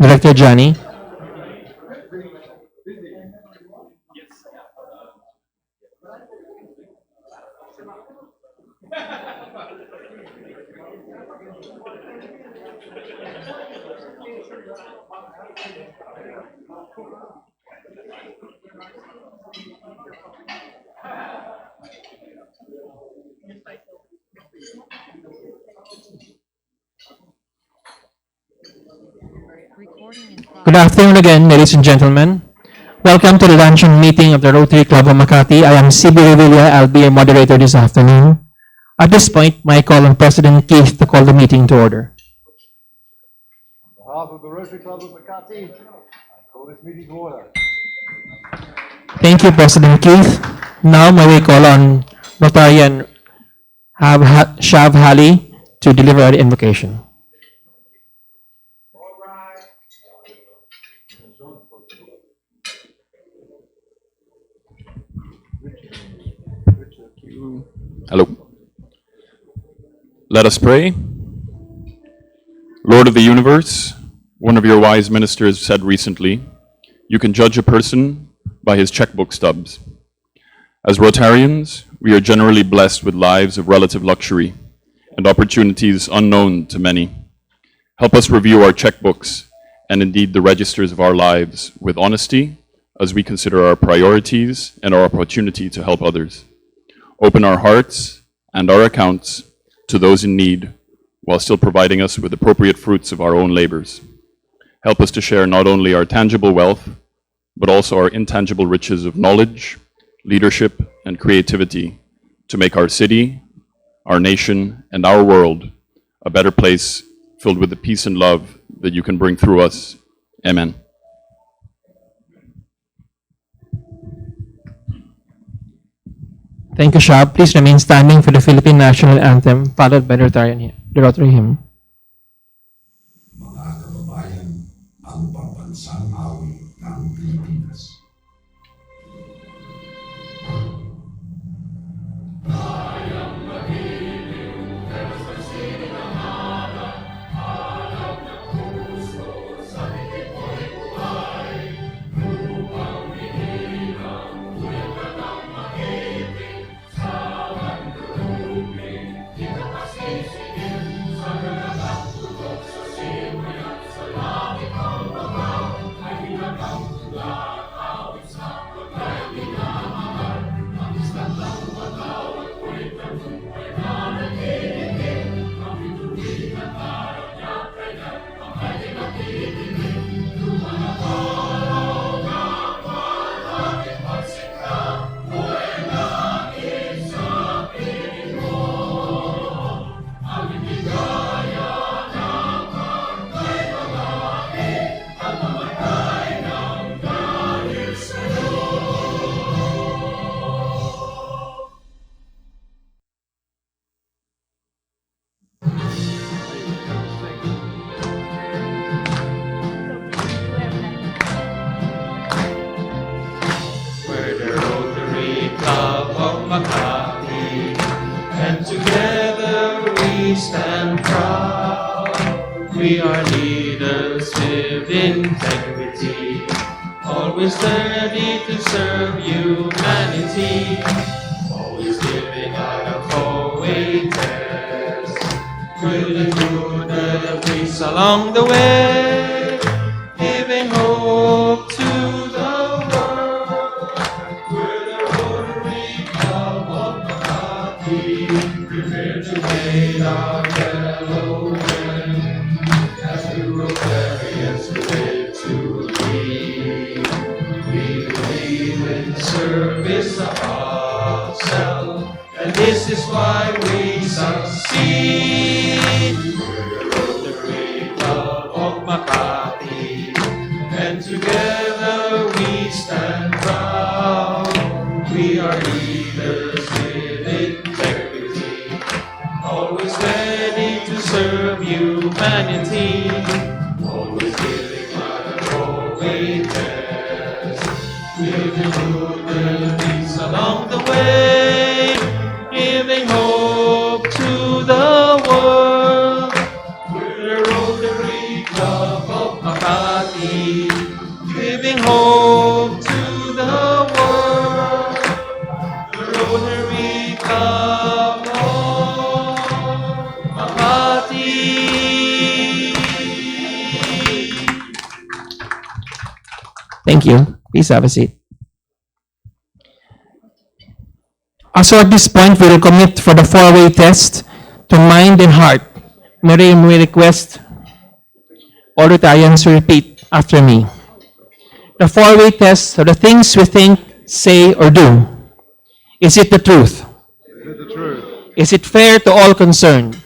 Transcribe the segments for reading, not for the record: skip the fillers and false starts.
Director Johnny. Good afternoon again, ladies and gentlemen. Welcome to the luncheon meeting of the Rotary Club of Makati. I am CB Revilla. I'll be your moderator this afternoon. At this point, I call on President Keith to call the meeting to order. On behalf of the Rotary Club of Makati, I call this meeting to order. Thank you, President Keith. Now may we call on Notarian Shav Hali to deliver the invocation. Hello. Let us pray. Lord of the universe, one of your wise ministers said recently, you can judge a person by his checkbook stubs. As Rotarians, we are generally blessed with lives of relative luxury and opportunities unknown to many. Help us review our checkbooks and indeed the registers of our lives with honesty as we consider our priorities and our opportunity to help others. Open our hearts and our accounts to those in need while still providing us with appropriate fruits of our own labors. Help us to share not only our tangible wealth, but also our intangible riches of knowledge, leadership, and creativity to make our city, our nation, and our world a better place filled with the peace and love that you can bring through us. Amen. Thank you, Shab. Please remain standing for the Philippine National Anthem, followed by the Rotary hymn. Mga kababayan, ang pambansang awit ng Pilipinas. We're the Rotary Club of Makati, and together we stand proud. We are leaders with integrity, always ready to serve humanity, always giving out of always test. Good and good the peace along the way, giving hope to the world. We're the Rotary Club of Makati, prepared to aid our fellow men, as we Rotarians relate to thee. We believe in the service of ourselves, and this is why we succeed. We're the Rotary Club of Makati, and together we stand proud. We are leaders with integrity, always ready to serve humanity, always giving our always best. We'll do good and peace along the way. Please have a seat. Also at this point, we will commit for the four-way test to mind and heart. May request all Rotarians to repeat after me. The four-way test are the things we think, say, or do. Is it the truth? Is it fair to all concerned?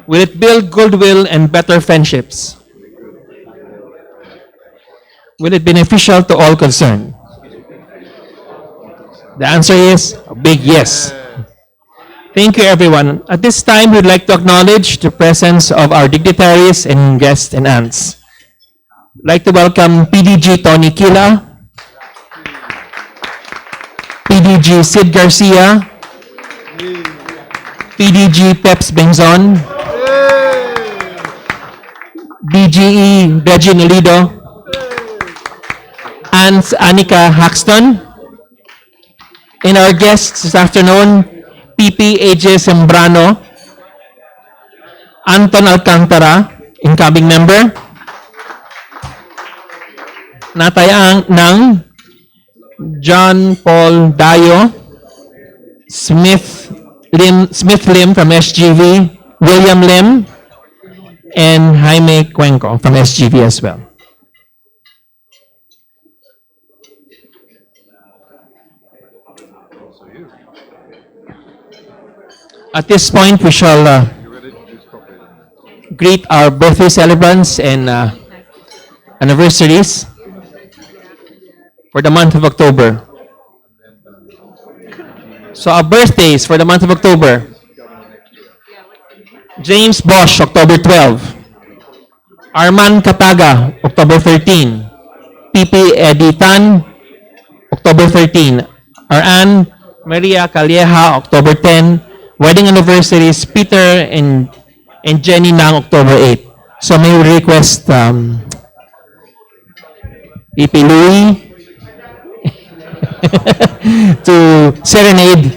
Will it build goodwill and better friendships? Will it be beneficial to all concerned? The answer is a big yes. Thank you, everyone. At this time, we'd like to acknowledge the presence of our dignitaries and guests and aunts. I'd like to welcome PDG Tony Kila, PDG Sid Garcia, PDG Peps Benzon, BGE Reggie Nolido, Aunts Anika Haxton, and our guests this afternoon, PP AJ Sembrano, Anton Alcantara, incoming member, Natayang Nang, John Paul Dayo, Smith Lim from SGV, William Lim, and Jaime Cuenco from SGV as well. At this point, we shall greet our birthday celebrants and anniversaries for the month of October. So our birthdays for the month of October: James Bosch, October 12. Arman Kataga, October 13. PP Eddie Tan, October 13. Aran Maria Calleja, October 10. Wedding anniversaries, Peter and Jenny Nang, October 8. So may we request PP Louie to serenade,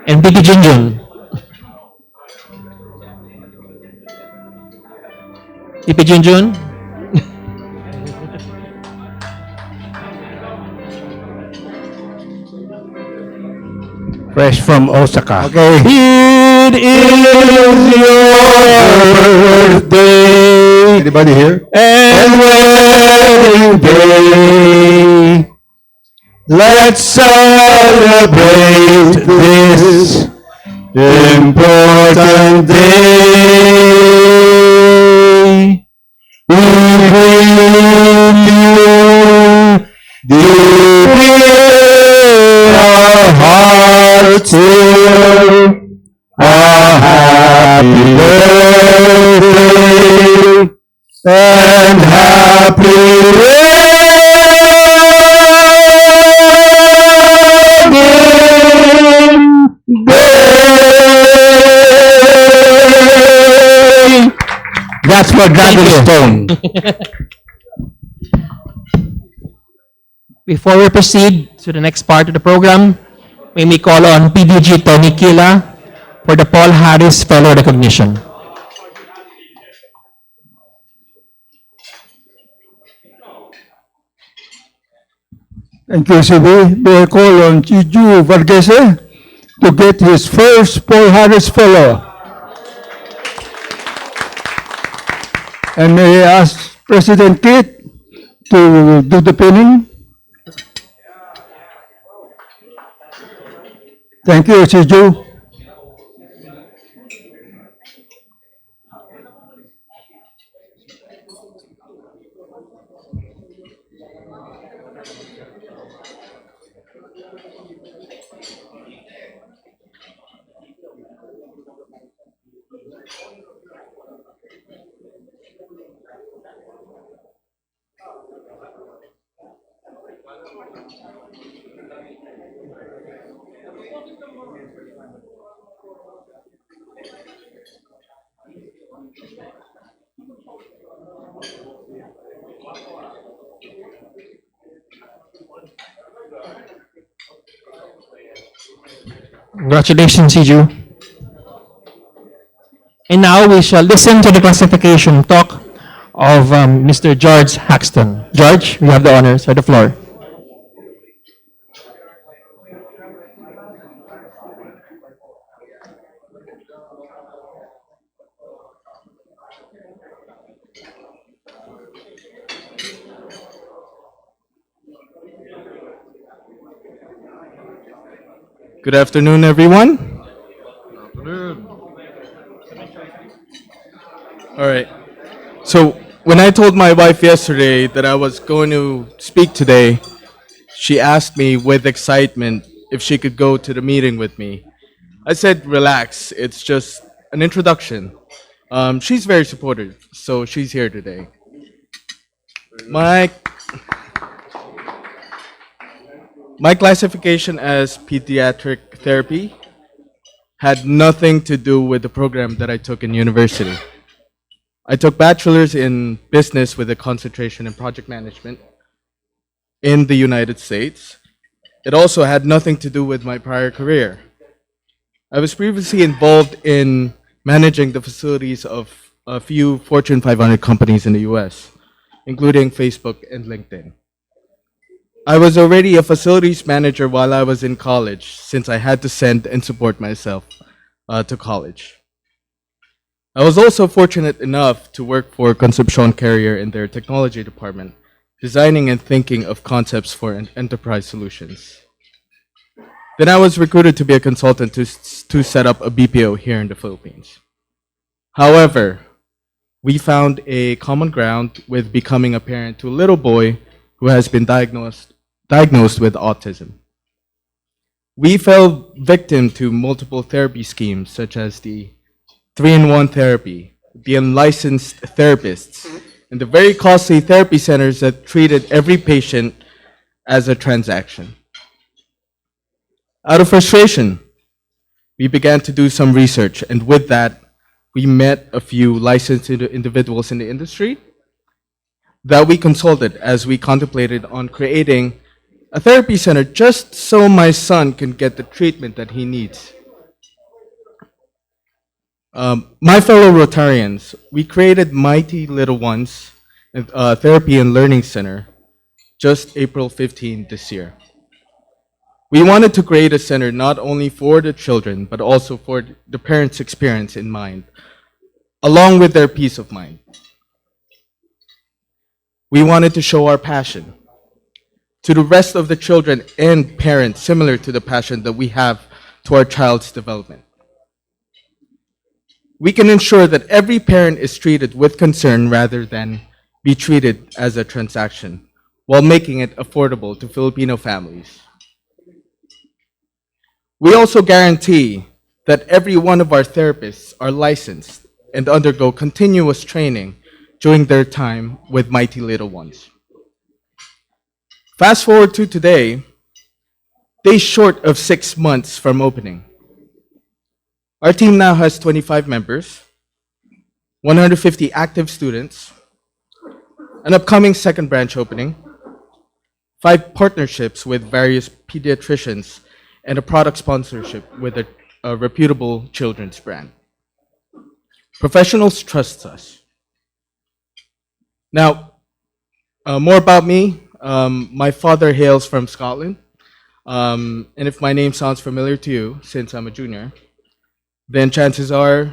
and PP Junjun. PP Junjun. Fresh from Osaka. Okay. It is your birthday. Anybody here? And wedding day. Let's celebrate this important day. We bring you deep in our hearts here a happy birthday and happy wedding day. That's what Dragon Stone. Before we proceed to the next part of the program, may we call on PDG Tony Kila for the Paul Harris Fellow Recognition. Thank you, CB. May I call on Chiju Varghese to get his first Paul Harris Fellow. And may I ask President Kit to do the pinning? Thank you, Chiju. Congratulations, Siju. And now we shall listen to the classification talk of Mr. George Haxton. George, you have the honors or the floor. Good afternoon, everyone. All right. So, when I told my wife yesterday that I was going to speak today, she asked me with excitement if she could go to the meeting with me. I said, relax, it's just an introduction. She's very supportive, so she's here today. My My classification as pediatric therapy had nothing to do with the program that I took in university. I took bachelor's in business with a concentration in project management in the United States. It also had nothing to do with my prior career. I was previously involved in managing the facilities of a few Fortune 500 companies in the US, including Facebook and LinkedIn. I was already a facilities manager while I was in college, since I had to send and support myself to college. I was also fortunate enough to work for Concepcion Carrier in their technology department, designing and thinking of concepts for enterprise solutions. Then I was recruited to be a consultant to set up a BPO here in the Philippines. However, we found a common ground with becoming a parent to a little boy who has been diagnosed with autism. We fell victim to multiple therapy schemes, such as the 3-in-1 therapy, the unlicensed therapists, and the very costly therapy centers that treated every patient as a transaction. Out of frustration, we began to do some research, and with that, we met a few licensed individuals in the industry that we consulted as we contemplated on creating a therapy center just so my son can get the treatment that he needs. My fellow Rotarians, we created Mighty Little Ones Therapy and Learning Center just April 15 this year. We wanted to create a center not only for the children, but also for the parents' experience in mind, along with their peace of mind. We wanted to show our passion to the rest of the children and parents, similar to the passion that we have to our child's development. We can ensure that every parent is treated with concern rather than be treated as a transaction, while making it affordable to Filipino families. We also guarantee that every one of our therapists are licensed and undergo continuous training during their time with Mighty Little Ones. Fast forward to today, days short of 6 months from opening. Our team now has 25 members, 150 active students, an upcoming second branch opening, 5 partnerships with various pediatricians, and a product sponsorship with a reputable children's brand. Professionals trust us. Now, more about me. My father hails from Scotland. And if my name sounds familiar to you, since I'm a junior, then chances are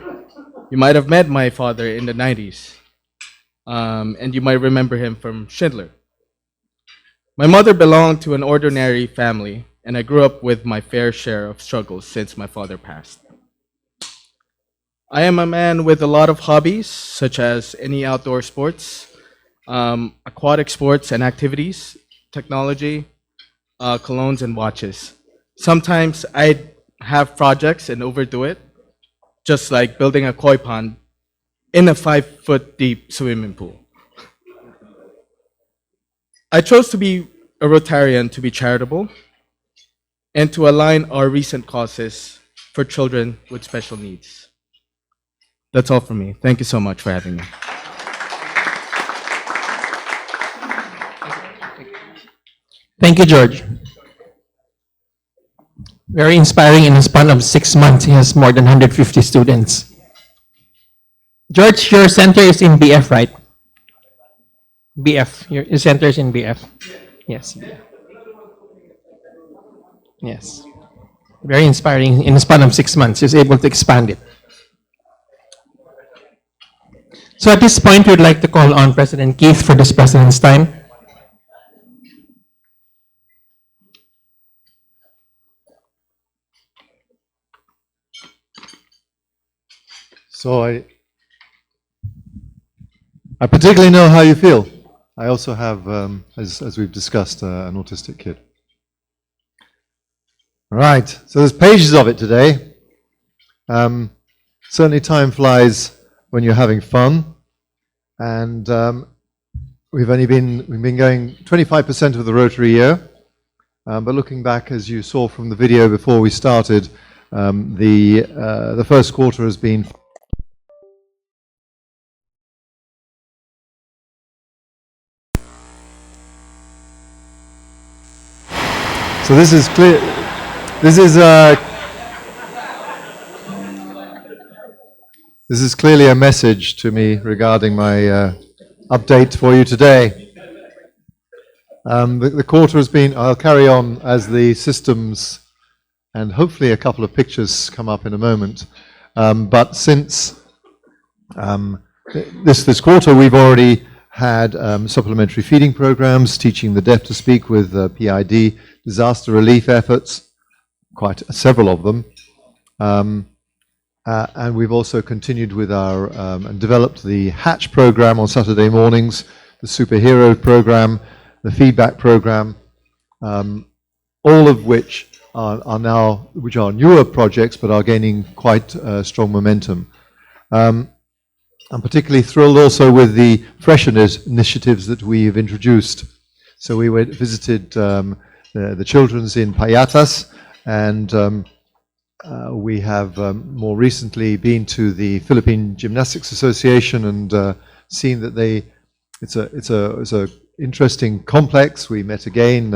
you might have met my father in the 90s. And you might remember him from Schindler. My mother belonged to an ordinary family, and I grew up with my fair share of struggles since my father passed. I am a man with a lot of hobbies, such as any outdoor sports, aquatic sports and activities, technology, colognes and watches. Sometimes I have projects and overdo it, just like building a koi pond in a 5-foot deep swimming pool. I chose to be a Rotarian to be charitable and to align our recent causes for children with special needs. That's all from me. Thank you so much for having me. Thank you, George. Very inspiring. In a span of 6 months, he has more than 150 students. George, your center is in BF, right? BF. Your center is in BF. Yes. BF. Yes. Very inspiring. In the span of 6 months, he was able to expand it. So at this point, we'd like to call on President Keith for this President's time. So I particularly know how you feel. I also have, as we've discussed, an autistic kid. All right, so there's pages of it today. Certainly time flies when you're having fun. And we've been going 25% of the Rotary year. But looking back, as you saw from the video before we started, the first quarter has been so this is clear. This is clearly a message to me regarding my update for you today. The quarter has been. I'll carry on as the systems and hopefully a couple of pictures come up in a moment. But since this quarter, we've already had supplementary feeding programs, teaching the deaf to speak with PID, disaster relief efforts, quite several of them. And we've also continued with our, and developed the Hatch program on Saturday mornings, the superhero program, the feedback program, all of which are now, which are newer projects, but are gaining quite strong momentum. I'm particularly thrilled also with the freshness initiatives that we've introduced. So we visited the children's in Payatas, and we have more recently been to the Philippine Gymnastics Association and seen that it's a interesting complex. We met again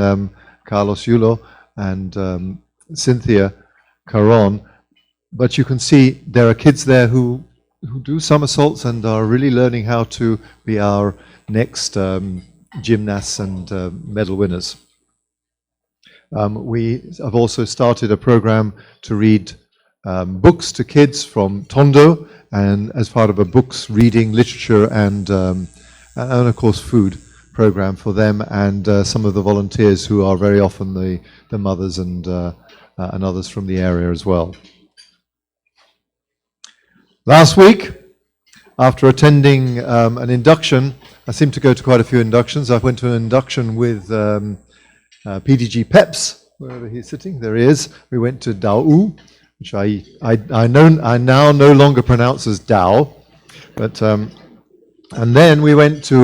Carlos Yulo and Cynthia Caron, but you can see there are kids there who do somersaults and are really learning how to be our next gymnasts and medal winners. We have also started a program to read books to kids from Tondo, and as part of a books, reading, literature, and of course food program for them and some of the volunteers who are very often the mothers and others from the area as well. Last week, after attending an induction, I seem to go to quite a few inductions. I went to an induction with PDG Peps, wherever he's sitting. There he is. We went to Dao, which I now no longer pronounce as Dao, but and then we went to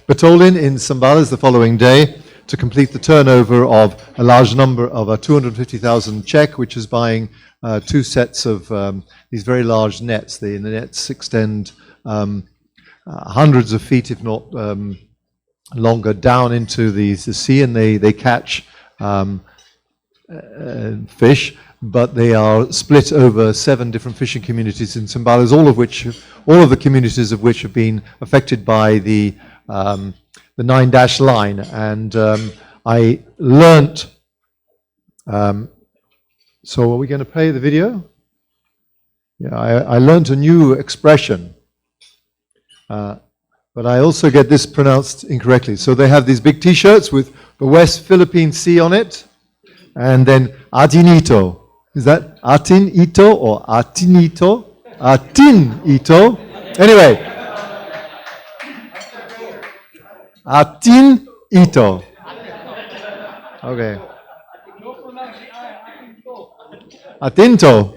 Batolin in Zambales the following day to complete the turnover of a large number of a 250,000 check, which is buying 2 sets of these very large nets. The nets extend hundreds of feet, if not longer, down into the sea, and they catch fish. But they are split over 7 different fishing communities in Zambales, all of the communities of which have been affected by the 9-dash line. And I learnt. So are we going to play the video? Yeah, I learned a new expression, but I also get this pronounced incorrectly. So they have these big T-shirts with the West Philippine Sea on it, and then Atinito. Is that Atinito or Atinito? Atinito. Anyway, Atinito. Okay. Atinto.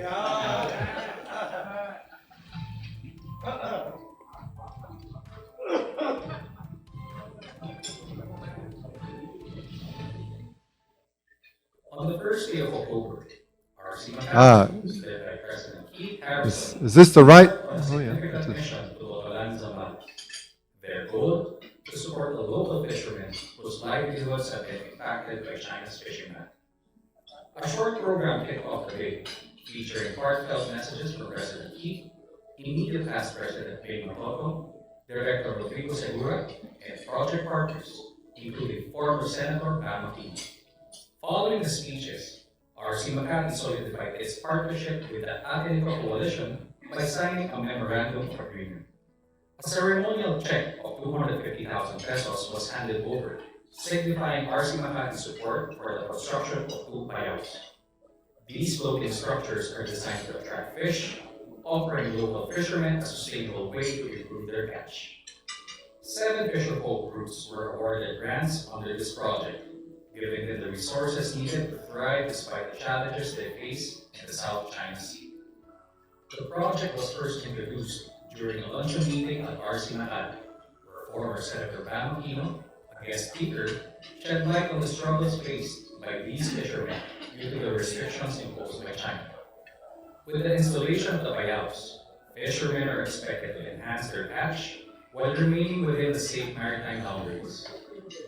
On the first day of October, RCM was led by President Keith Is this the right? on a significant mission to Botolan, Zambales. Their goal, to support the local fishermen whose livelihoods have been impacted by China's fishing ban. A short program kicked off the day, featuring heartfelt messages from President Keith, immediate past President Ping Makoto, Director Rodrigo Segura, and project partners, including former Senator Bam Aquino. Following the speeches, RC Makati solidified its partnership with the Ateneo Coalition by signing a memorandum of agreement. A ceremonial check of 250,000 pesos was handed over, signifying RC Makati's support for the construction of 2 payos. These floating structures are designed to attract fish, offering local fishermen a sustainable way to improve their catch. 7 fisherfolk groups were awarded grants under this project, giving them the resources needed to thrive despite the challenges they face in the South China Sea. The project was first introduced during a luncheon meeting at RC Makati, where former Senator Bam Aquino, a guest speaker, shed light on the struggles faced by these fishermen due to the restrictions imposed by China. With the installation of the payaos, fishermen are expected to enhance their catch while remaining within the safe maritime boundaries.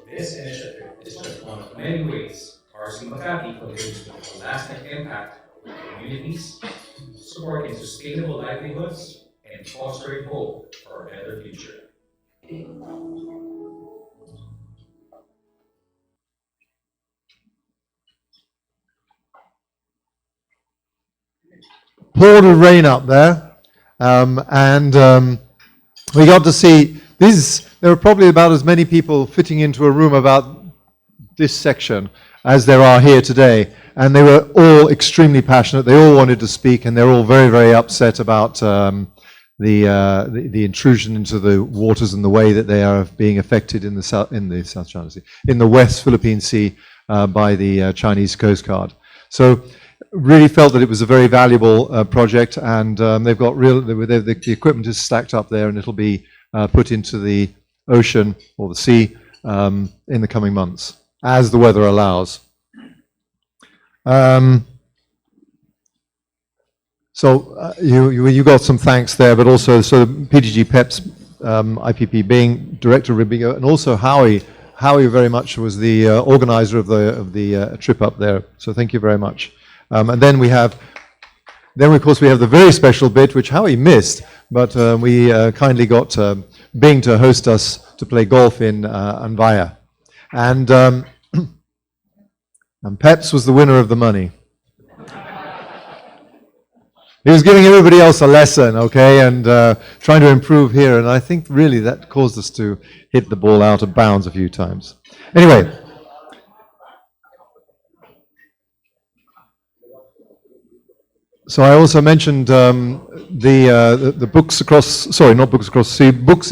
This initiative is just one of many ways RC Makati continues to make a lasting impact on communities, supporting sustainable livelihoods and fostering hope for a better future. Poured with rain up there, and we got to see these. There were probably about as many people fitting into a room about this section as there are here today, and they were all extremely passionate. They all wanted to speak, and they're all very, very upset about the intrusion into the waters and the way that they are being affected in the South China Sea, in the West Philippine Sea by the Chinese Coast Guard. So really felt that it was a very valuable project, and they've got the equipment is stacked up there, and it'll be put into the ocean or the sea in the coming months as the weather allows. So you got some thanks there, but also so PDG PEP's IPP being Director Ribigo, and also Howie. Howie very much was the organizer of the trip up there. So thank you very much. And then of course we have the very special bit which Howie missed, but we kindly got Bing to host us to play golf in Anvaya, and Peps was the winner of the money. He was giving everybody else a lesson, okay, and trying to improve here, and I think really that caused us to hit the ball out of bounds a few times. Anyway. So I also mentioned the books across, sorry, not books across the sea, books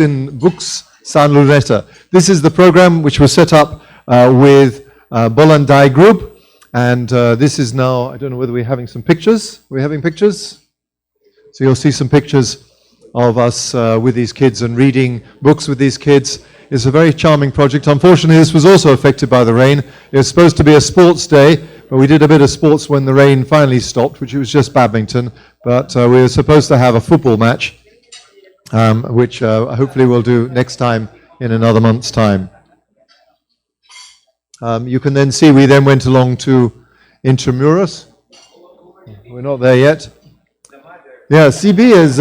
San Luneta. This is the program which was set up with Bolandai Group, and this is now, I don't know whether we're having some pictures. Are we having pictures? So you'll see some pictures of us with these kids and reading books with these kids. It's a very charming project. Unfortunately, this was also affected by the rain. It was supposed to be a sports day, but we did a bit of sports when the rain finally stopped, which was just badminton. But we were supposed to have a football match, which hopefully we'll do next time in another month's time. You can then see we then went along to Intramuros. We're not there yet. Yeah, CB is...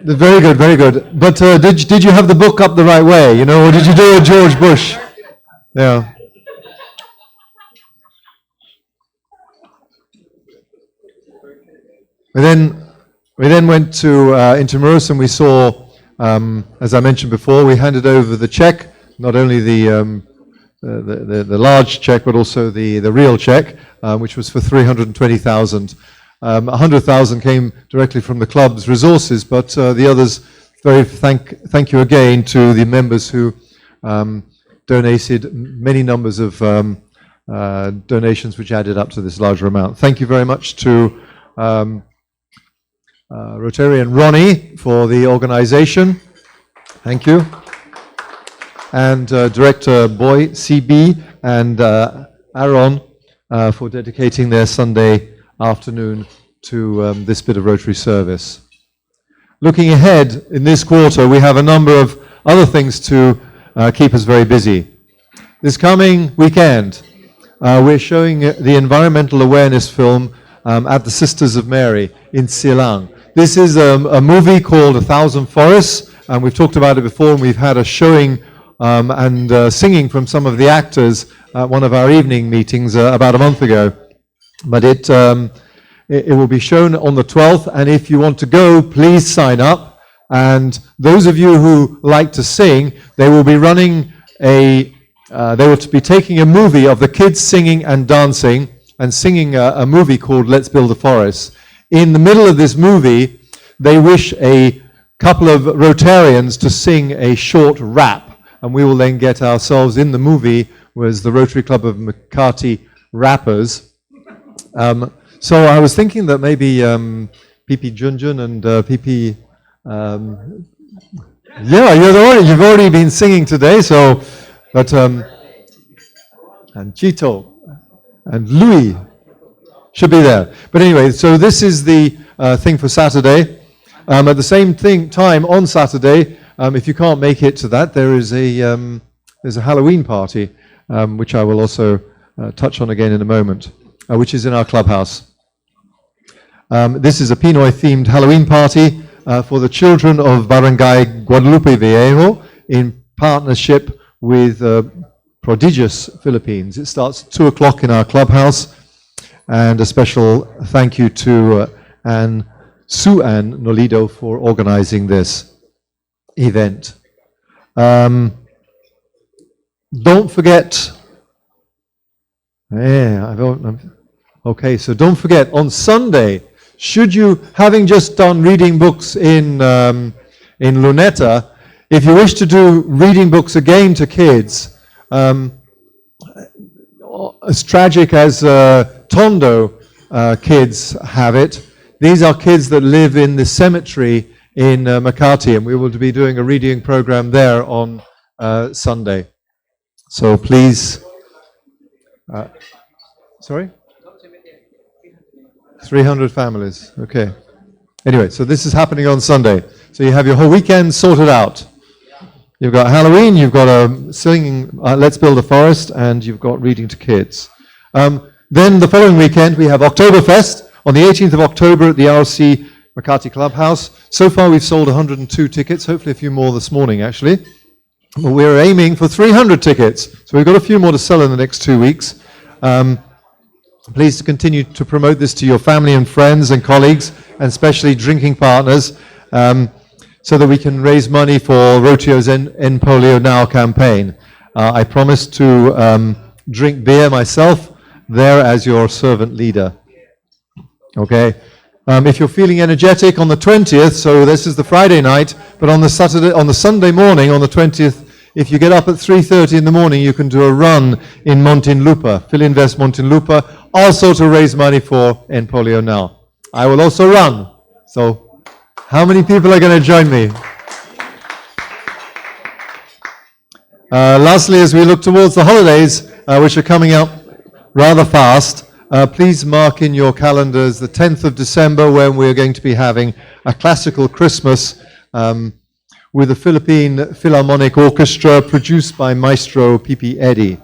very good, very good. But did you have the book up the right way, you know, or did you do a George Bush? Yeah. We then went to Intramuros, and we saw, as I mentioned before, we handed over the check, not only the large check, but also the real check, which was for 320,000. 100,000 came directly from the club's resources, but the others, thank you again to the members who donated many numbers of donations which added up to this larger amount. Thank you very much to Rotarian Ronnie for the organization. Thank you. And Director Boy, CB, and Aaron for dedicating their Sunday afternoon to this bit of Rotary service. Looking ahead in this quarter, we have a number of other things to keep us very busy. This coming weekend, we're showing the environmental awareness film at the Sisters of Mary in Silang. This is a movie called A Thousand Forests, and we've talked about it before, and we've had a showing and singing from some of the actors at one of our evening meetings about a month ago. But it will be shown on the 12th, and if you want to go, please sign up. And those of you who like to sing, they will be running they will be taking a movie of the kids singing and dancing and singing a movie called Let's Build a Forest. In the middle of this movie, they wish a couple of Rotarians to sing a short rap, and we will then get ourselves in the movie was the Rotary Club of Makati rappers. So I was thinking that maybe PP Junjun and PP, yeah, you've already been singing today. So, but and Chito and Louis should be there. But anyway, so this is the thing for Saturday. At the same time on Saturday, if you can't make it to that, there's a Halloween party, which I will also touch on again in a moment, which is in our clubhouse. This is a Pinoy-themed Halloween party for the children of Barangay Guadalupe Viejo in partnership with Prodigious Philippines. It starts at 2 o'clock in our clubhouse, and a special thank you to Sue-Ann Nolido for organizing this event. Don't forget, okay, so don't forget, on Sunday, should you, having just done reading books in Luneta, if you wish to do reading books again to kids, as tragic as Tondo kids have it, these are kids that live in the cemetery in Makati, and we will be doing a reading program there on Sunday. So please, sorry? 300 families, okay. Anyway, so this is happening on Sunday. So you have your whole weekend sorted out. You've got Halloween, you've got singing Let's Build a Forest, and you've got reading to kids. Then the following weekend, we have Oktoberfest on the 18th of October at the RC Makati Clubhouse. So far, we've sold 102 tickets, hopefully a few more this morning, actually. But we're aiming for 300 tickets. So we've got a few more to sell in the next 2 weeks. Please continue to promote this to your family and friends and colleagues, and especially drinking partners, so that we can raise money for Roteo's End Polio Now campaign. I promise to drink beer myself there as your servant leader. Okay. If you're feeling energetic on the 20th, so this is the Friday night, but on the Sunday morning, on the 20th, if you get up at 3:30 in the morning, you can do a run in Muntinlupa, Philinvest Muntinlupa, also to raise money for End Polio Now. I will also run. So how many people are going to join me? Lastly, as we look towards the holidays, which are coming up rather fast, please mark in your calendars the 10th of December, when we're going to be having a classical Christmas with the Philippine Philharmonic Orchestra, produced by Maestro Pipi Eddy.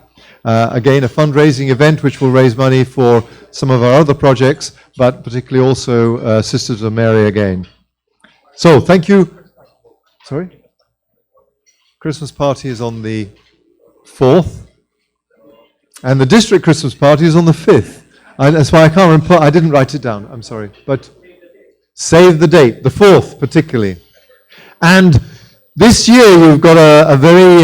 Again, a fundraising event which will raise money for some of our other projects, but particularly also Sisters of Mary again. So, thank you. Sorry? Christmas party is on the 4th, and the district Christmas party is on the 5th. That's why I can't remember. I didn't write it down. I'm sorry. But save the date, the 4th particularly. And this year we've got a very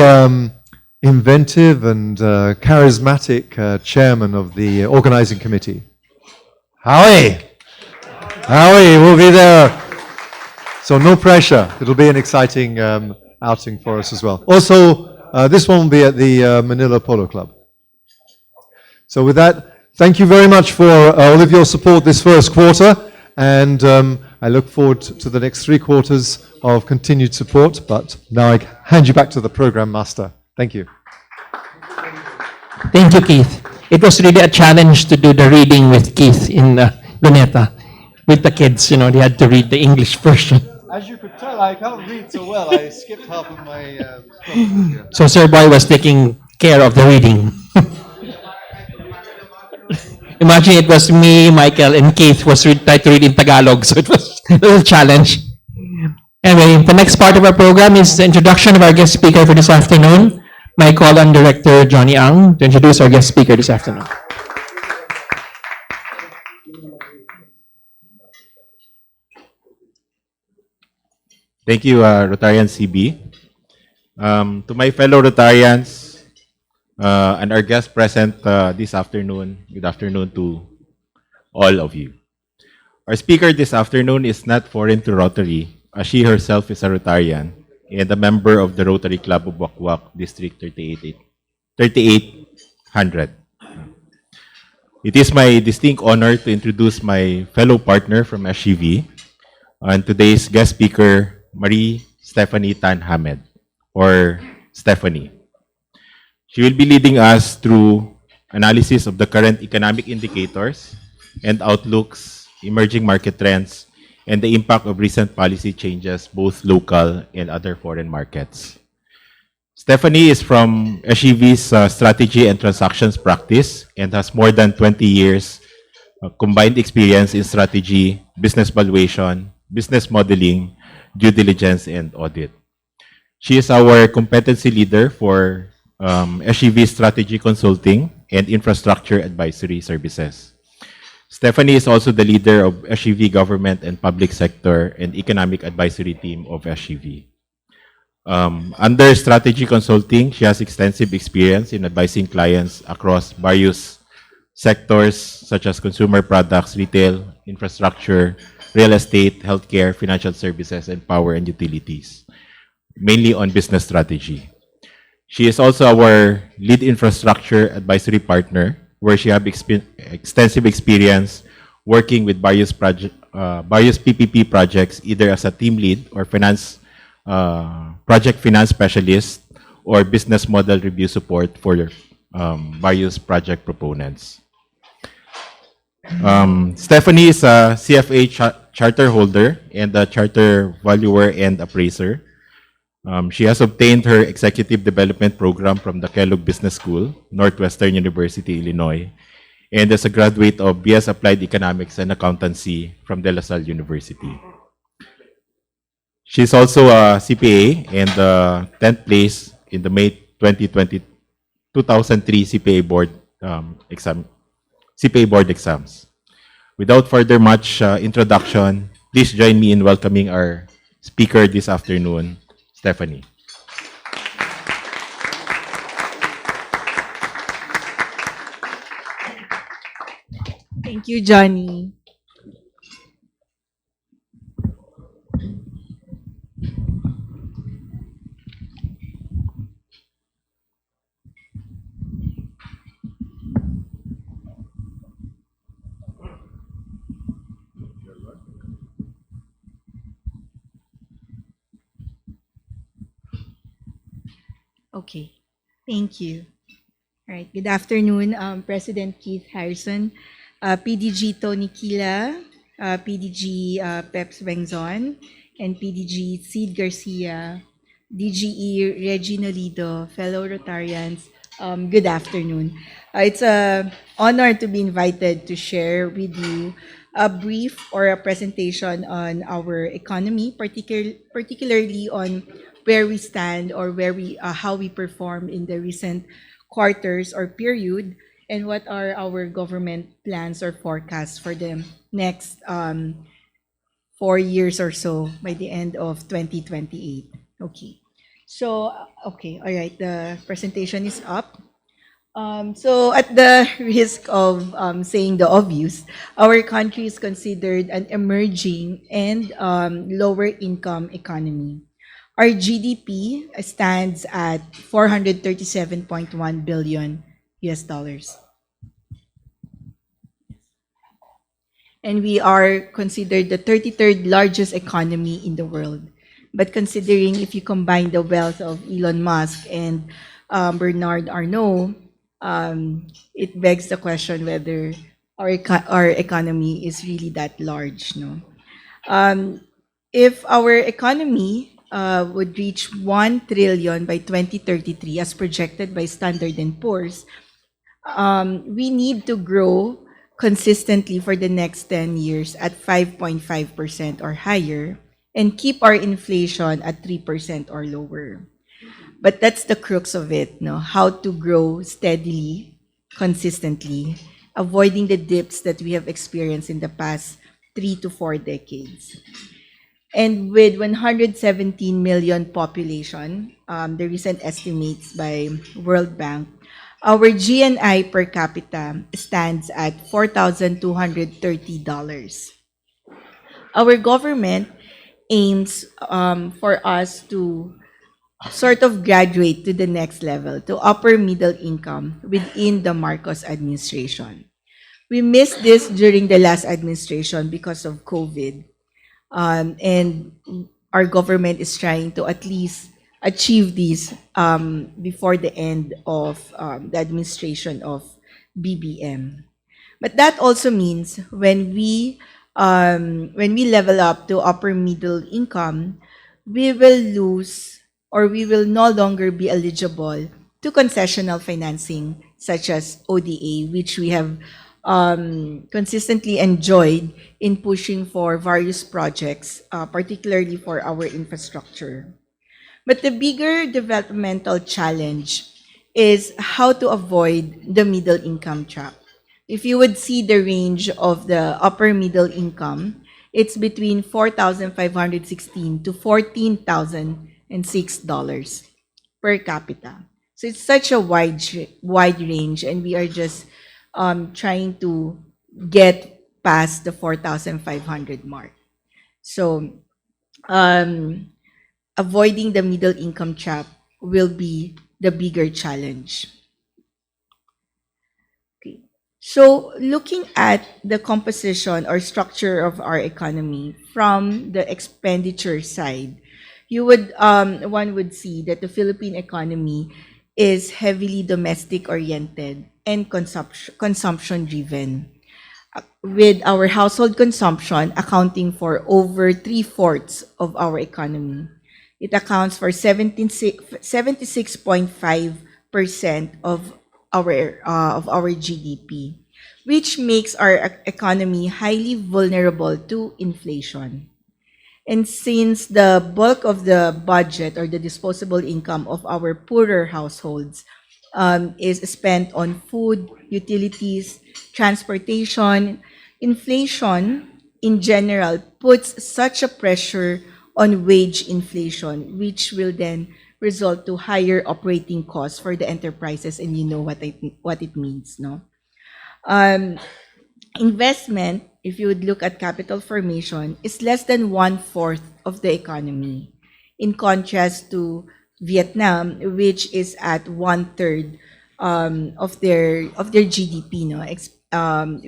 inventive and charismatic chairman of the organizing committee. Howie will be there. So no pressure. It'll be an exciting outing for us as well. Also, this one will be at the Manila Polo Club. So with that, thank you very much for all of your support this first quarter, and I look forward to the next 3 quarters of continued support. But now I hand you back to the program master. Thank you. Thank you, Keith. It was really a challenge to do the reading with Keith in Luneta. With the kids, they had to read the English version. As you could tell, I can't read so well. I skipped half of my... So Sir Boy was taking care of the reading. Imagine it was me, Michael, and Keith was trying to read in Tagalog, so it was a challenge. Anyway, the next part of our program is the introduction of our guest speaker for this afternoon. My call on Director Johnny Ang to introduce our guest speaker this afternoon. Thank you, Rotarian CB. To my fellow Rotarians and our guest present this afternoon, good afternoon to all of you. Our speaker this afternoon is not foreign to Rotary, as she herself is a Rotarian and a member of the Rotary Club of Wakwak, District 3800. It is my distinct honor to introduce my fellow partner from SGV and today's guest speaker, Marie Stephanie Tan Hamed, or Stephanie. She will be leading us through analysis of the current economic indicators and outlooks, emerging market trends, and the impact of recent policy changes, both local and other foreign markets. Stephanie is from SGV's strategy and transactions practice and has more than 20 years combined experience in strategy, business valuation, business modeling, due diligence, and audit. She is our competency leader for SGV strategy consulting and infrastructure advisory services. Stephanie is also the leader of SGV government and public sector and economic advisory team of SGV. Under strategy consulting, she has extensive experience in advising clients across various sectors such as consumer products, retail, infrastructure, real estate, healthcare, financial services, and power and utilities, mainly on business strategy. She is also our lead infrastructure advisory partner, where she has extensive experience working with various PPP projects, either as a team lead or project finance specialist or business model review support for various project proponents. Stephanie is a CFA charter holder and a charter valuer and appraiser. She has obtained her executive development program from the Kellogg Business School, Northwestern University, Illinois, and is a graduate of BS Applied Economics and Accountancy from De La Salle University. She is also a CPA and 10th place in the May 2003 CPA board exams. Without further much introduction, please join me in welcoming our speaker this afternoon, Stephanie. Thank you, Johnny. Okay, thank you. All right, good afternoon, President Keith Harrison, PDG Tony Kila, PDG Peps Bengzon, and PDG Sid Garcia, DGE Regina Lido, fellow Rotarians, good afternoon. It's an honor to be invited to share with you a brief or a presentation on our economy, particularly on where we stand or how we perform in the recent quarters or period, and what are our government plans or forecasts for the next 4 years or so by the end of 2028. Okay. So, okay, all right, the presentation is up. So at the risk of saying the obvious, our country is considered an emerging and lower income economy. Our GDP stands at 437.1 billion US dollars. And we are considered the 33rd largest economy in the world. But considering if you combine the wealth of Elon Musk and Bernard Arnault, it begs the question whether our economy is really that large. No? If our economy would reach 1 trillion by 2033, as projected by Standard & Poor's, we need to grow consistently for the next 10 years at 5.5% or higher and keep our inflation at 3% or lower. But that's the crux of it, no? How to grow steadily, consistently, avoiding the dips that we have experienced in the past 3 to 4 decades. And with 117 million population, the recent estimates by World Bank, our GNI per capita stands at $4,230. Our government aims for us to sort of graduate to the next level, to upper middle income within the Marcos administration. We missed this during the last administration because of COVID. And our government is trying to at least achieve these before the end of the administration of BBM. But that also means when we level up to upper middle income, we will lose or we will no longer be eligible to concessional financing such as ODA, which we have consistently enjoyed in pushing for various projects, particularly for our infrastructure. But the bigger developmental challenge is how to avoid the middle income trap. If you would see the range of the upper middle income, it's between 4,516 to $14,006 per capita. So it's such a wide range, and we are just trying to get past the 4,500 mark. So avoiding the middle income trap will be the bigger challenge. Okay. So looking at the composition or structure of our economy from the expenditure side, one would see that the Philippine economy is heavily domestic oriented and consumption driven, with our household consumption accounting for over 3/4 of our economy. It accounts for 76.5% of our GDP, which makes our economy highly vulnerable to inflation. And since the bulk of the budget or the disposable income of our poorer households is spent on food, utilities, transportation, inflation in general puts such a pressure on wage inflation, which will then result to higher operating costs for the enterprises, and you know what it means, no? Investment, if you would look at capital formation, is less than 1/4 of the economy, in contrast to Vietnam, which is at 1/3 of their GDP, no,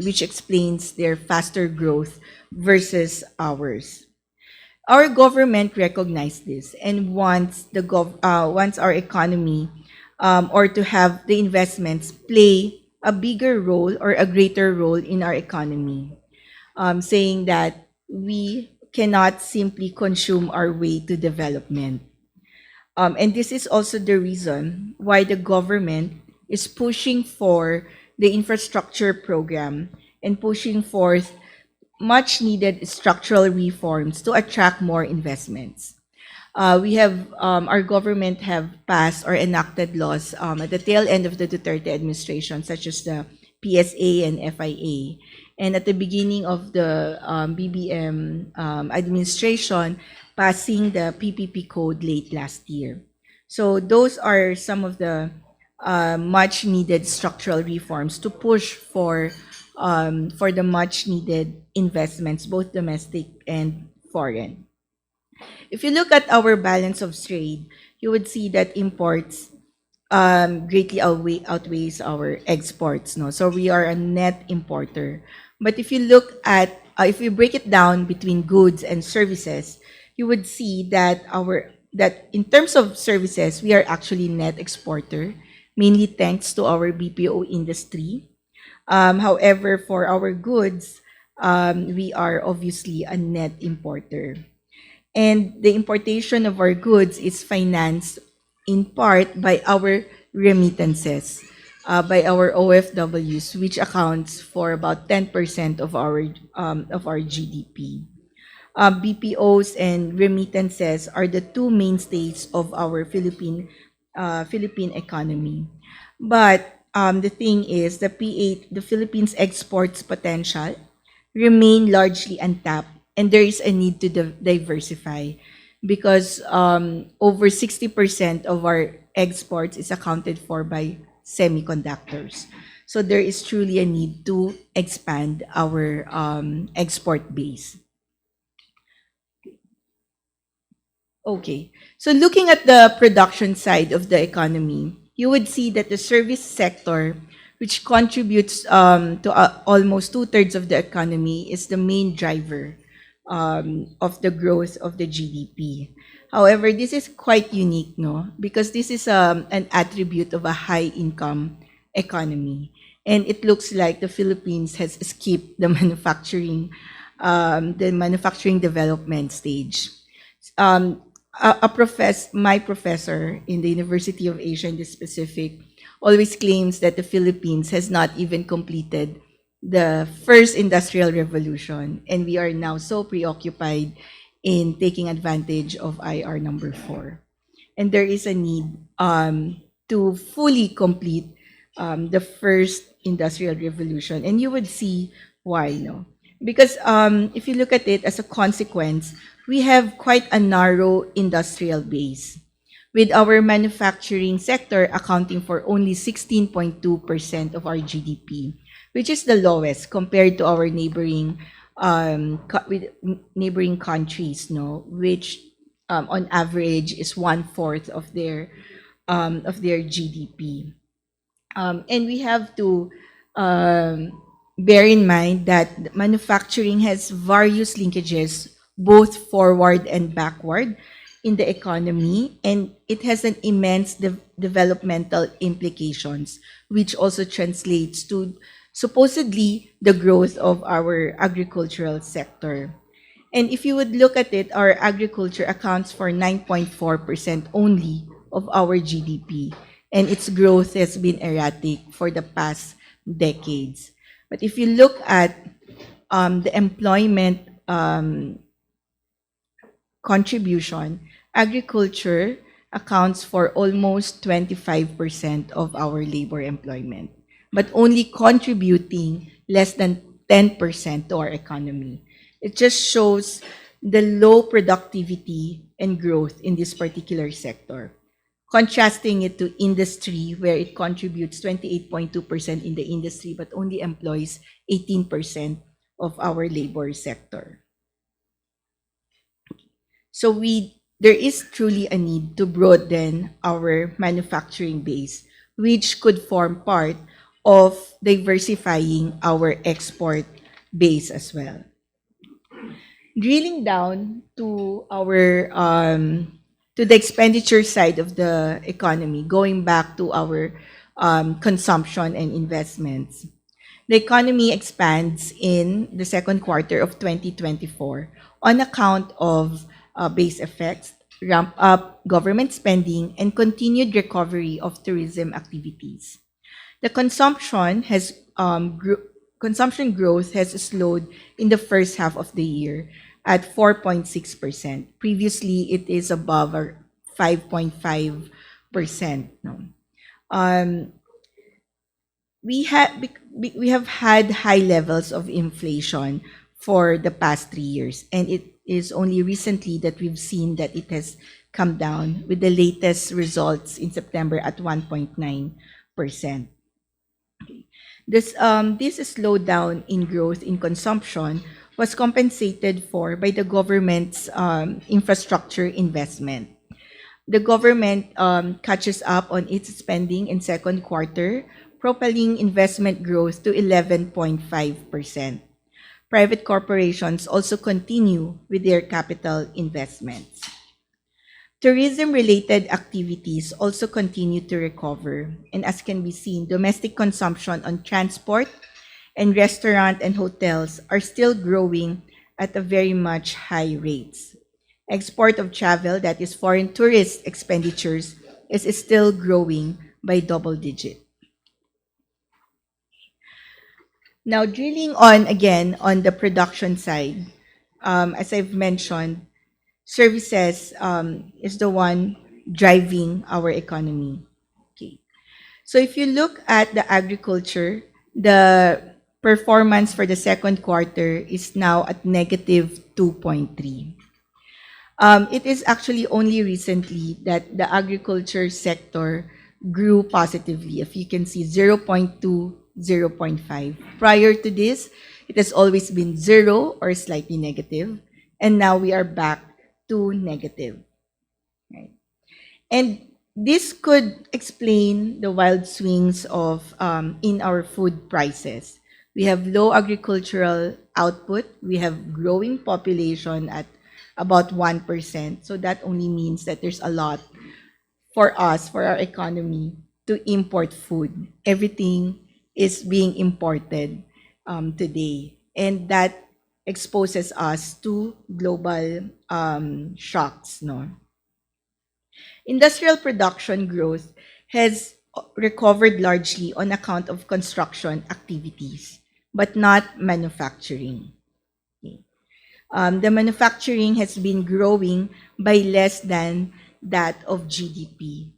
which explains their faster growth versus ours. Our government recognized this and wants wants our economy or to have the investments play a bigger role or a greater role in our economy, saying that we cannot simply consume our way to development. And this is also the reason why the government is pushing for the infrastructure program and pushing forth much needed structural reforms to attract more investments. Our government have passed or enacted laws at the tail end of the Duterte administration, such as the PSA and FIA. And at the beginning of the BBM administration, passing the PPP code late last year. So those are some of the much needed structural reforms to push for the much needed investments, both domestic and foreign. If you look at our balance of trade, you would see that imports greatly outweighs our exports. No, so we are a net importer. But if you look at if you break it down between goods and services, you would see that in terms of services, we are actually net exporter, mainly thanks to our BPO industry. However, for our goods, we are obviously a net importer. And the importation of our goods is financed in part by our remittances. by our OFWs, which accounts for about 10% of our GDP. BPOs and remittances are the two mainstays of our Philippine economy. But the thing is, the Philippines exports potential remain largely untapped, and there is a need to diversify because over 60% of our exports is accounted for by semiconductors. So there is truly a need to expand our export base. Okay, so looking at the production side of the economy, you would see that the service sector, which contributes to almost two-thirds of the economy, is the main driver of the growth of the GDP. However, this is quite unique, no? Because this is an attribute of a high-income economy. And it looks like the Philippines has skipped the manufacturing development stage. My professor in the University of Asia in the Pacific always claims that the Philippines has not even completed the first industrial revolution, and we are now so preoccupied in taking advantage of IR number 4. And there is a need to fully complete the first industrial revolution, and you would see why, no? Because if you look at it as a consequence, we have quite a narrow industrial base, with our manufacturing sector accounting for only 16.2% of our GDP, which is the lowest compared to our neighboring neighboring countries, no, which on average is 1/4 of their GDP. And we have to bear in mind that manufacturing has various linkages, both forward and backward, in the economy, and it has an immense developmental implications, which also translates to supposedly the growth of our agricultural sector. And if you would look at it, our agriculture accounts for 9.4% only of our GDP, and its growth has been erratic for the past decades. But if you look at the employment contribution, agriculture accounts for almost 25% of our labor employment, but only contributing less than 10% to our economy. It just shows the low productivity and growth in this particular sector, contrasting it to industry, where it contributes 28.2% in the industry, but only employs 18% of our labor sector. So there is truly a need to broaden our manufacturing base, which could form part of diversifying our export base as well. Drilling down to our to the expenditure side of the economy, going back to our consumption and investments. The economy expands in the second quarter of 2024 on account of base effects, ramp up government spending, and continued recovery of tourism activities. The consumption growth has slowed in the first half of the year at 4.6%. Previously, it is above 5.5%. No? We have had high levels of inflation for the past 3 years, and it is only recently that we've seen that it has come down, with the latest results in September at 1.9%. This slowdown in growth in consumption was compensated for by the government's infrastructure investment. The government catches up on its spending in second quarter, propelling investment growth to 11.5%. Private corporations also continue with their capital investments. Tourism-related activities also continue to recover, and as can be seen, domestic consumption on transport and restaurant and hotels are still growing at a very much high rates. Export of travel, that is foreign tourist expenditures, is still growing by double digit. Now, drilling on again on the production side, as I've mentioned, services is the one driving our economy. Okay. So if you look at the agriculture, the performance for the second quarter is now at negative 2.3. It is actually only recently that the agriculture sector grew positively. If you can see 0.2, 0.5. Prior to this, it has always been 0 or slightly negative. And now we are back to negative. Right? And this could explain the wild swings of in our food prices. We have low agricultural output. We have growing population at about 1%. So that only means that there's a lot for us, for our economy, to import food. Everything is being imported today. And that exposes us to global shocks. No? Industrial production growth has recovered largely on account of construction activities, but not manufacturing. The manufacturing has been growing by less than that of GDP.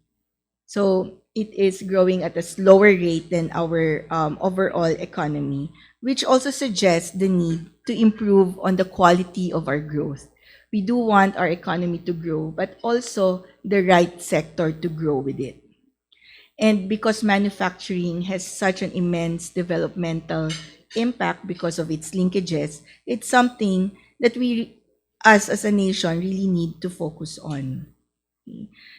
So it is growing at a slower rate than our overall economy, which also suggests the need to improve on the quality of our growth. We do want our economy to grow, but also the right sector to grow with it. And because manufacturing has such an immense developmental impact because of its linkages, it's something that we, as a nation, really need to focus on.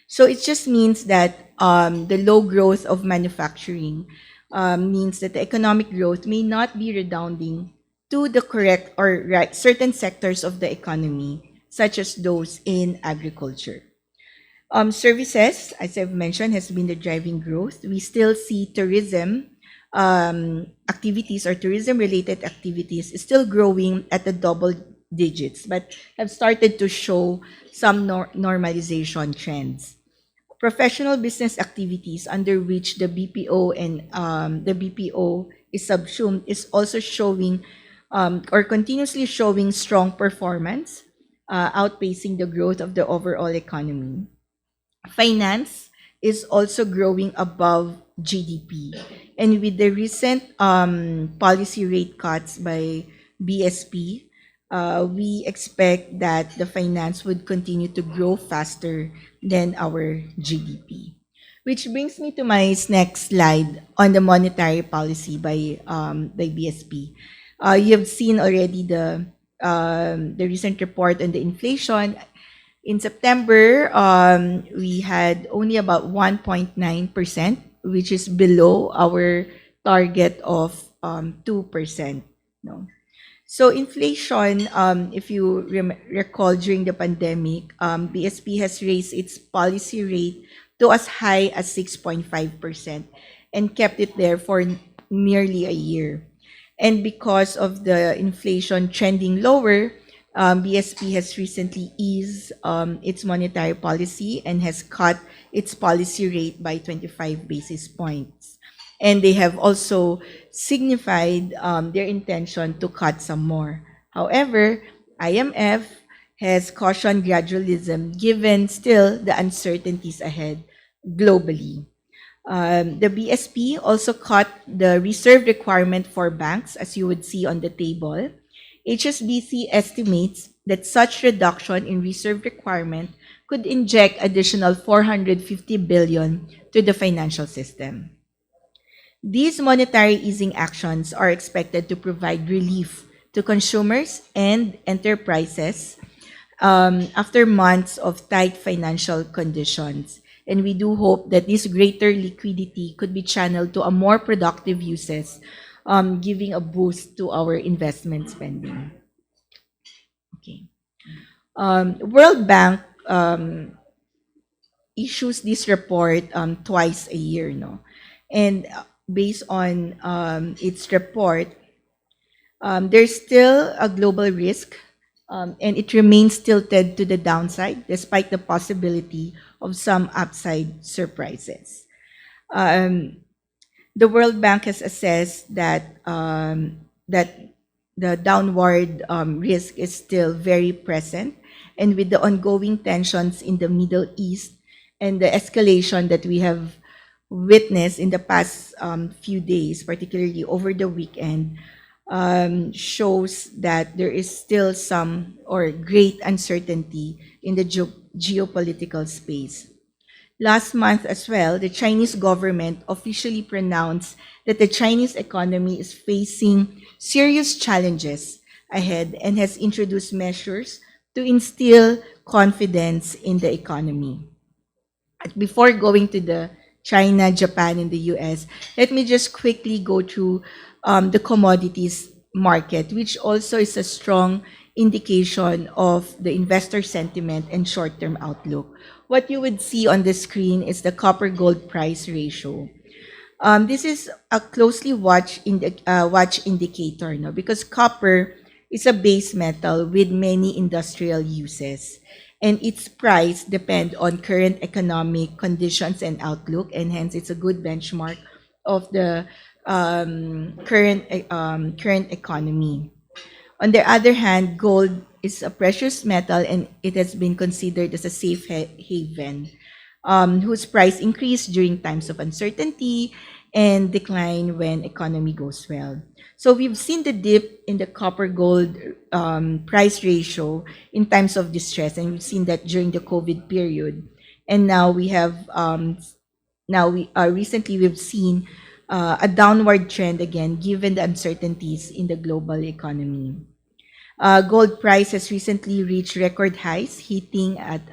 So it just means that the low growth of manufacturing means that the economic growth may not be redounding to the correct or right certain sectors of the economy, such as those in agriculture. Services, as I've mentioned, has been the driving growth. We still see tourism activities or tourism-related activities is still growing at the double digits, but have started to show some normalization trends. Professional business activities under which the BPO and the BPO is subsumed is also showing or continuously showing strong performance, outpacing the growth of the overall economy. Finance is also growing above GDP. And with the recent policy rate cuts by BSP, we expect that the finance would continue to grow faster than our GDP. Which brings me to my next slide on the monetary policy by BSP. You have seen already the recent report on the inflation. In September, we had only about 1.9%, which is below our target of 2%. No? So inflation, if you recall during the pandemic, BSP has raised its policy rate to as high as 6.5% and kept it there for nearly a year. And because of the inflation trending lower, BSP has recently eased its monetary policy and has cut its policy rate by 25 basis points. And they have also signified their intention to cut some more. However, IMF has cautioned gradualism given still the uncertainties ahead globally. The BSP also cut the reserve requirement for banks, as you would see on the table. HSBC estimates that such reduction in reserve requirement could inject additional 450 billion to the financial system. These monetary easing actions are expected to provide relief to consumers and enterprises after months of tight financial conditions. And we do hope that this greater liquidity could be channeled to a more productive uses, giving a boost to our investment spending. Okay. World Bank issues this report twice a year, no? And based on its report, there's still a global risk, and it remains tilted to the downside despite the possibility of some upside surprises. The World Bank has assessed that that the downward risk is still very present, and with the ongoing tensions in the Middle East and the escalation that we have witnessed in the past few days, particularly over the weekend, shows that there is still some or great uncertainty in the geopolitical space. Last month as well, the Chinese government officially pronounced that the Chinese economy is facing serious challenges ahead and has introduced measures to instill confidence in the economy. Before going to the China, Japan, and the US, let me just quickly go through the commodities market, which also is a strong indication of the investor sentiment and short-term outlook. What you would see on the screen is the copper gold price ratio. This is a closely watch indicator, no? Because copper is a base metal with many industrial uses, and its price depend on current economic conditions and outlook, and hence it's a good benchmark of the current economy. On the other hand, gold is a precious metal, and it has been considered as a safe haven, whose price increase during times of uncertainty and decline when economy goes well. So we've seen the dip in the copper gold price ratio in times of distress, and we've seen that during the COVID period. And now we have recently we've seen a downward trend again, given the uncertainties in the global economy. Gold price has recently reached record highs, hitting at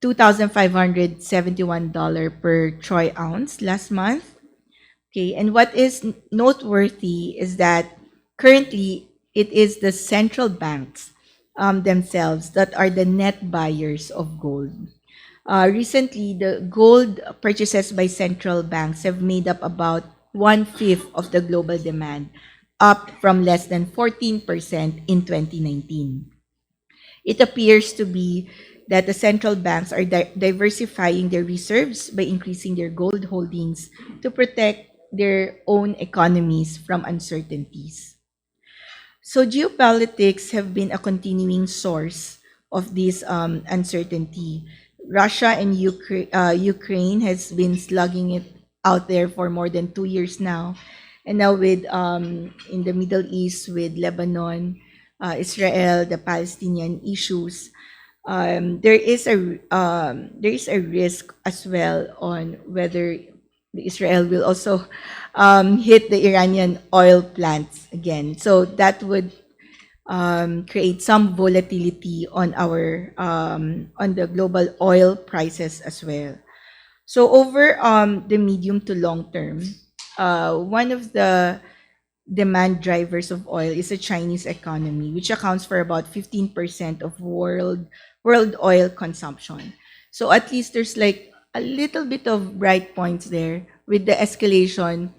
$2,571 per troy ounce last month. Okay, and what is noteworthy is that currently it is the central banks themselves that are the net buyers of gold. Recently, the gold purchases by central banks have made up about 1/5 of the global demand, up from less than 14% in 2019. It appears to be that the central banks are diversifying their reserves by increasing their gold holdings to protect their own economies from uncertainties. So geopolitics have been a continuing source of this uncertainty. Russia and Ukraine has been slugging it out there for more than 2 years now, and now with in the Middle East with Lebanon, Israel, the Palestinian issues, there is a risk as well on whether Israel will also hit the Iranian oil plants again. So that would create some volatility on our on the global oil prices as well. So over the medium to long term, one of the demand drivers of oil is the Chinese economy, which accounts for about 15% of world oil consumption. So at least there's like a little bit of bright points there with the escalation,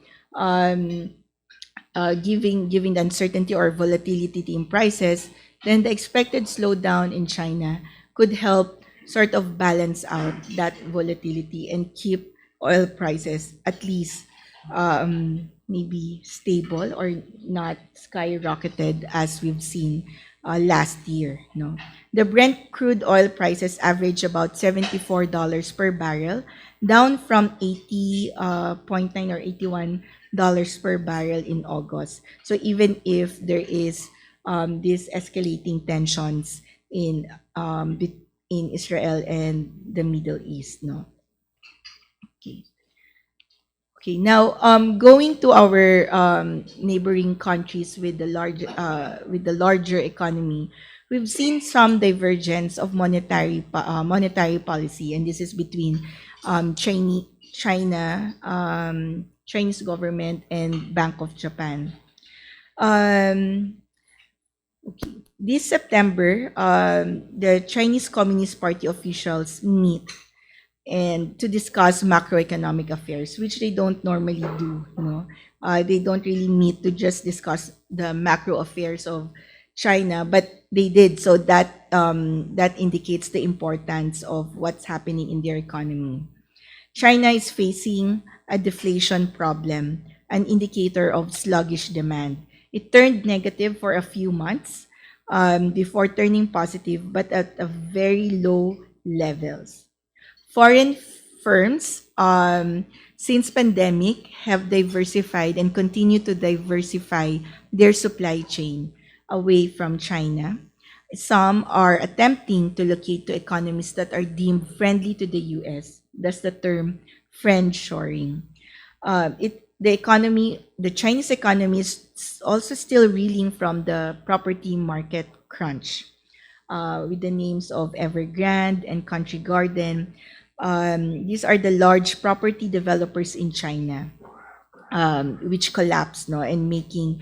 giving the uncertainty or volatility in prices. Then the expected slowdown in China could help sort of balance out that volatility and keep oil prices at least maybe stable or not skyrocketed as we've seen last year. No, the Brent crude oil prices average about $74 per barrel, down from 80.9 or $81 per barrel in August. So even if there is these escalating tensions in Israel and the Middle East, no. Okay. Okay, now going to our neighboring countries with the larger economy, we've seen some divergence of monetary policy, and this is between China, Chinese government, and Bank of Japan. Okay, this September, the Chinese Communist Party officials meet and to discuss macroeconomic affairs, which they don't normally do. They don't really meet to just discuss the macro affairs of China, but they did. So that that indicates the importance of what's happening in their economy. China is facing a deflation problem, an indicator of sluggish demand. It turned negative for a few months before turning positive, but at a very low levels. Foreign firms, since pandemic, have diversified and continue to diversify their supply chain away from China. Some are attempting to locate to economies that are deemed friendly to the US. That's the term friendshoring. The Chinese economy is also still reeling from the property market crunch, with the names of Evergrande and Country Garden. These are the large property developers in China, which collapsed, no, and making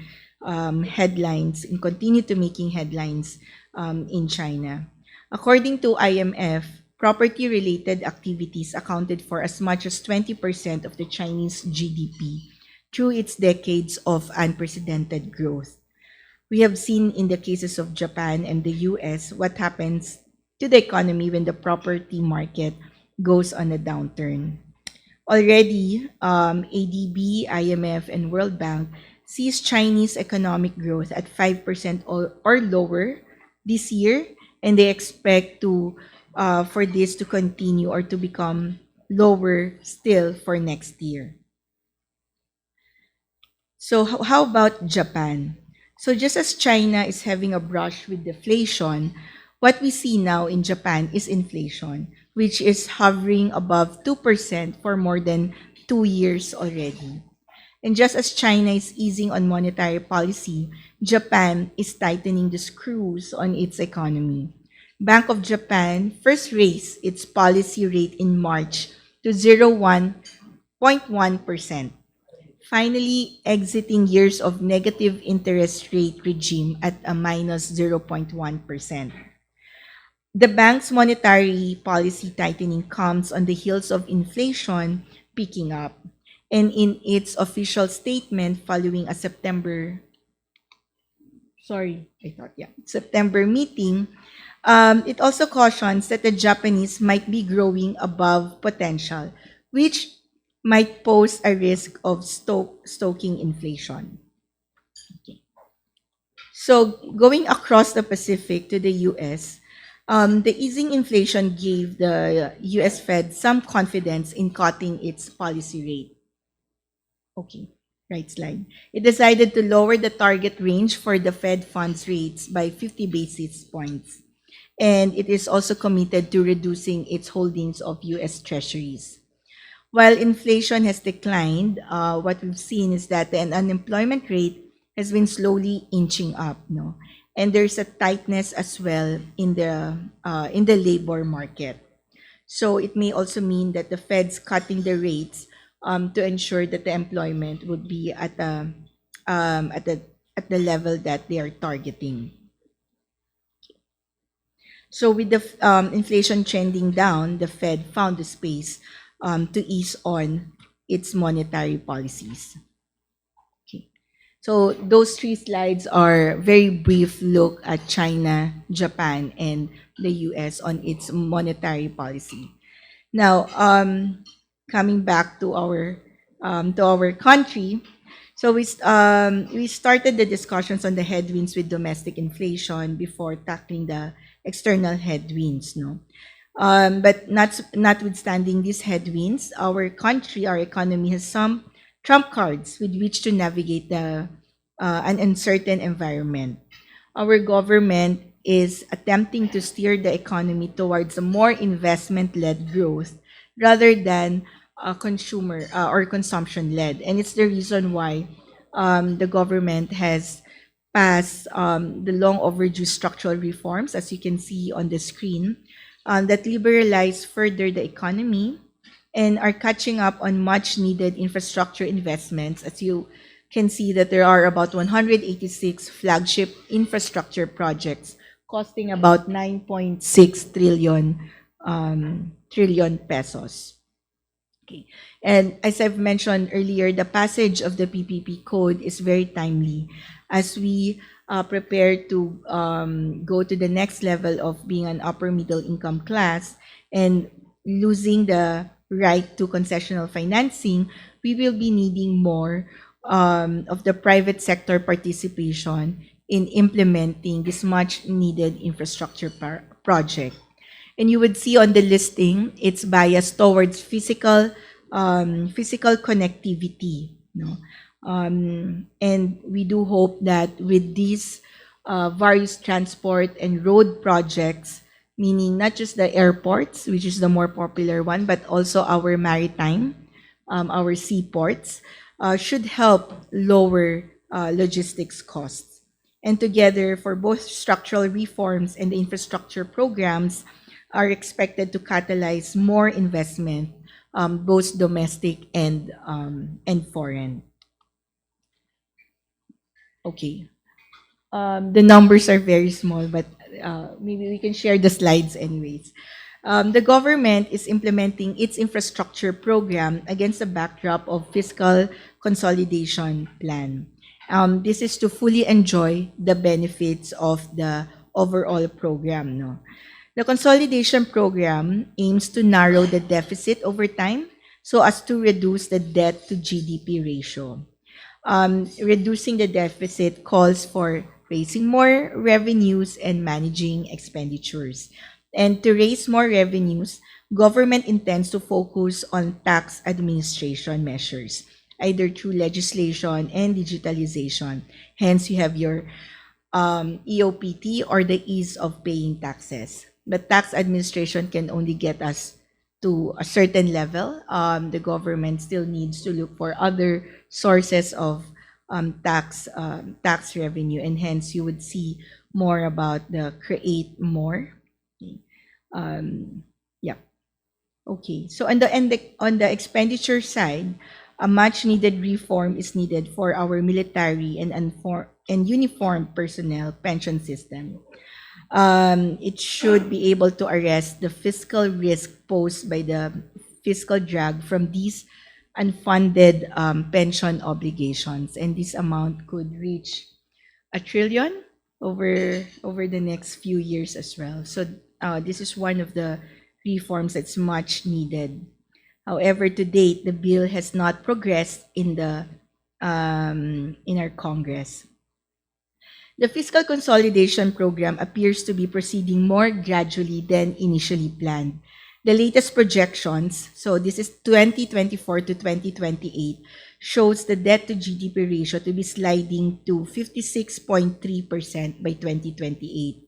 headlines and continue to making headlines in China. According to IMF, property-related activities accounted for as much as 20% of the Chinese GDP through its decades of unprecedented growth. We have seen in the cases of Japan and the US what happens to the economy when the property market goes on a downturn. Already, ADB, IMF, and World Bank sees Chinese economic growth at 5% or lower this year, and they expect for this to continue or to become lower still for next year. So how about Japan? So just as China is having a brush with deflation, what we see now in Japan is inflation, which is hovering above 2% for more than 2 years already. And just as China is easing on monetary policy, Japan is tightening the screws on its economy. Bank of Japan first raised its policy rate in March to 0.1%, finally exiting years of negative interest rate regime at a minus 0.1%. The bank's monetary policy tightening comes on the heels of inflation picking up. And in its official statement following a September meeting, it also cautions that the Japanese might be growing above potential, which might pose a risk of stoking inflation. Okay. So going across the Pacific to the US, the easing inflation gave the US Fed some confidence in cutting its policy rate. Okay, right slide. It decided to lower the target range for the Fed funds rates by 50 basis points. And it is also committed to reducing its holdings of US Treasuries. While inflation has declined, what we've seen is that the unemployment rate has been slowly inching up, no? And there's a tightness as well in the labor market. So it may also mean that the Fed's cutting the rates to ensure that the employment would be at the level that they are targeting. So with the inflation trending down, the Fed found the space to ease on its monetary policies. Okay. So those 3 slides are very brief look at China, Japan, and the US on its monetary policy. Now, coming back to our country, so we started the discussions on the headwinds with domestic inflation before tackling the external headwinds, no. But notwithstanding these headwinds, our economy has some trump cards with which to navigate an uncertain environment. Our government is attempting to steer the economy towards a more investment-led growth rather than consumer or consumption-led. And it's the reason why the government has passed the long overdue structural reforms, as you can see on the screen, that liberalize further the economy and are catching up on much needed infrastructure investments. As you can see that there are about 186 flagship infrastructure projects costing about 9.6 trillion pesos. Okay. And as I've mentioned earlier, the passage of the PPP code is very timely as we prepare to go to the next level of being an upper middle income class and losing the right to concessional financing. we will be needing more of the private sector participation in implementing this much needed infrastructure project. And you would see on the listing, it's biased towards physical connectivity. No? And we do hope that with these various transport and road projects, meaning not just the airports, which is the more popular one, but also our maritime, our seaports, should help lower logistics costs. And together, for both structural reforms and the infrastructure programs, are expected to catalyze more investment, both domestic and foreign. Okay. The numbers are very small, but maybe we can share the slides anyways. The government is implementing its infrastructure program against the backdrop of fiscal consolidation plan. This is to fully enjoy the benefits of the overall program. No? The consolidation program aims to narrow the deficit over time so as to reduce the debt to GDP ratio. Reducing the deficit calls for raising more revenues and managing expenditures. And to raise more revenues, government intends to focus on tax administration measures, either through legislation and digitalization. Hence, you have your EOPT, or the ease of paying taxes. But tax administration can only get us to a certain level. The government still needs to look for other sources of tax revenue, and hence you would see more about the create more. Yeah. Okay. So on the expenditure side, a much needed reform is needed for our military and uniformed personnel pension system. It should be able to arrest the fiscal risk posed by the fiscal drag from these unfunded pension obligations, and this amount could reach $1 trillion over the next few years as well. So this is one of the reforms that's much needed. However, to date, the bill has not progressed in our Congress. The fiscal consolidation program appears to be proceeding more gradually than initially planned. The latest projections, so this is 2024 to 2028, shows the debt to GDP ratio to be sliding to 56.3% by 2028.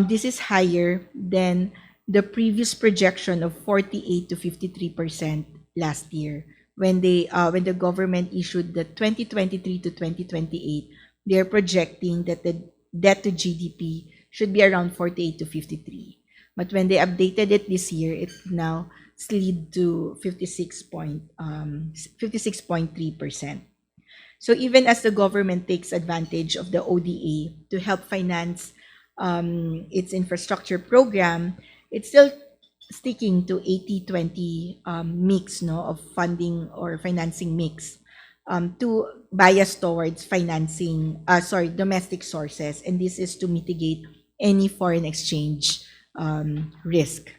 This is higher than the previous projection of 48 to 53% last year when the government issued the 2023 to 2028. They're projecting that the debt to GDP should be around 48 to 53. But when they updated it this year, it now slid to 56.3%. So even as the government takes advantage of the ODA to help finance its infrastructure program, it's still sticking to 80-20 mix of funding or financing mix to bias towards financing domestic sources, and this is to mitigate any foreign exchange risk.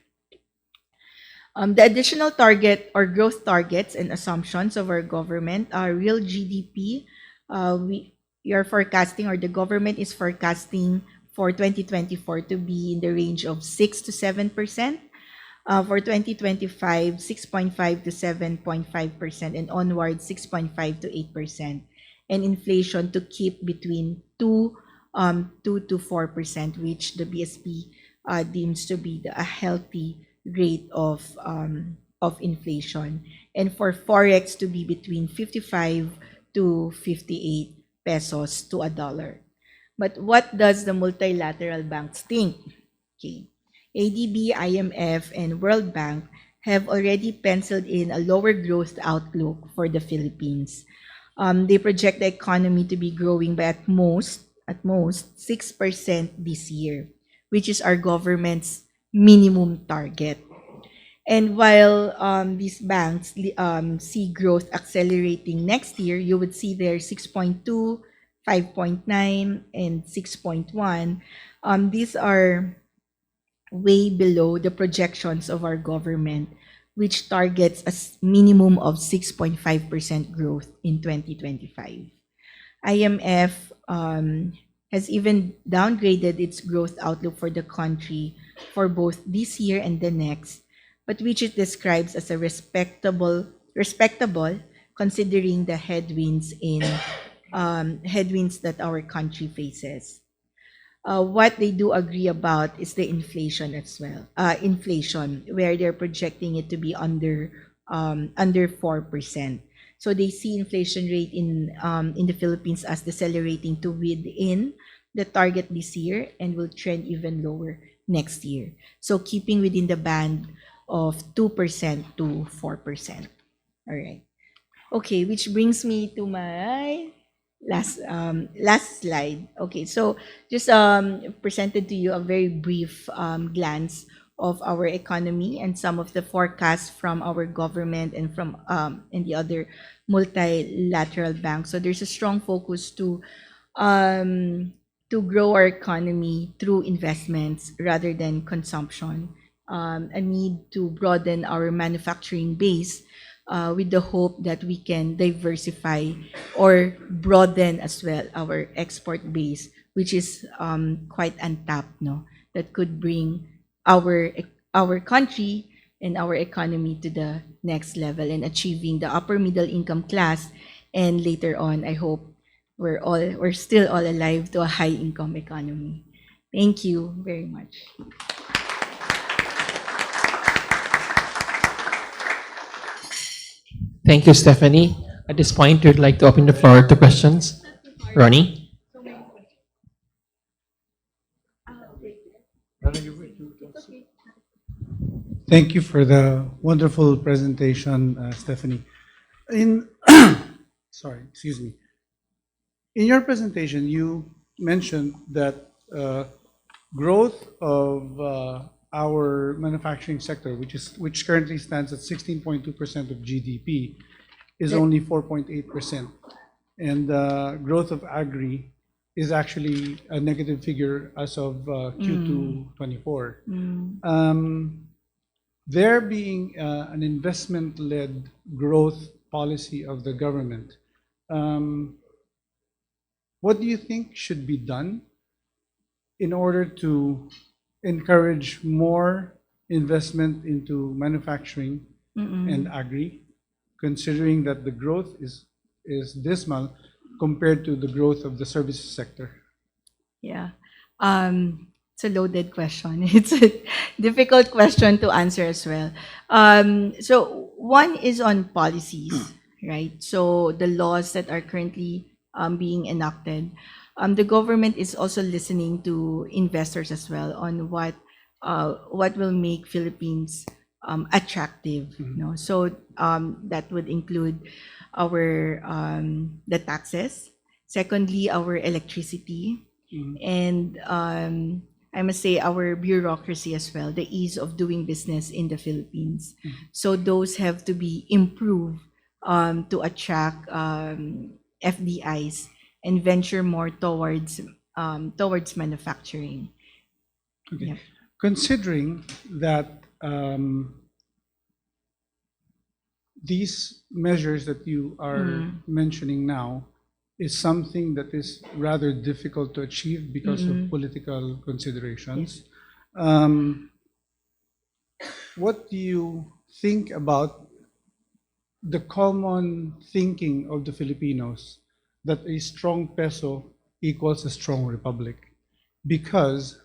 The additional target or growth targets and assumptions of our government are real GDP. We are forecasting, or the government is forecasting, for 2024 to be in the range of 6 to 7%. For 2025, 6.5 to 7.5%, and onward 6.5 to 8%, and inflation to keep between 2 to 4%, which the BSP deems to be a healthy rate of inflation, and for forex to be between 55 to 58 pesos to a dollar. But what does the multilateral banks think? Okay. ADB, IMF, and World Bank have already penciled in a lower growth outlook for the Philippines. They project the economy to be growing by at most 6% this year, which is our government's minimum target. And while these banks see growth accelerating next year, you would see there 6.2, 5.9, and 6.1. These are way below the projections of our government which targets a minimum of 6.5% growth in 2025. IMF has even downgraded its growth outlook for the country for both this year and the next, but which it describes as a respectable considering the headwinds that our country faces. What they do agree about is the inflation as well. Inflation, where they're projecting it to be under 4%. So they see inflation rate in the Philippines as decelerating to within the target this year and will trend even lower next year. So keeping within the band of 2% to 4%. All right. Okay, which brings me to my last slide. Okay, so just presented to you a very brief glance of our economy and some of the forecasts from our government and from and the other multilateral banks. So there's a strong focus to grow our economy through investments rather than consumption. A need to broaden our manufacturing base with the hope that we can diversify or broaden as well our export base, which is quite untapped, no? That could bring our country and our economy to the next level and achieving the upper middle income class. And later on, I hope we're still all alive to a high income economy. Thank you very much. Thank you, Stephanie. At this point, we'd like to open the floor to questions. Ronnie? Thank you for the wonderful presentation, Stephanie. Excuse me. In your presentation, you mentioned that growth of our manufacturing sector, which currently stands at 16.2% of GDP, is only 4.8%, and growth of agri is actually a negative figure as of Q2 24. There being an investment-led growth policy of the government, what do you think should be done in order to encourage more investment into manufacturing and agri, considering that the growth is dismal compared to the growth of the services sector? Yeah. It's a loaded question. It's a difficult question to answer as well. So one is on policies, right? So the laws that are currently being enacted. The government is also listening to investors as well on what will make Philippines attractive. You know? So that would include our the taxes. Secondly, our electricity, and I must say our bureaucracy as well, the ease of doing business in the Philippines. So those have to be improved to attract FDIs and venture more towards manufacturing. Okay. Yep. Considering that these measures that you are mentioning now is something that is rather difficult to achieve because of political considerations, what do you think about the common thinking of the Filipinos that a strong peso equals a strong republic? Because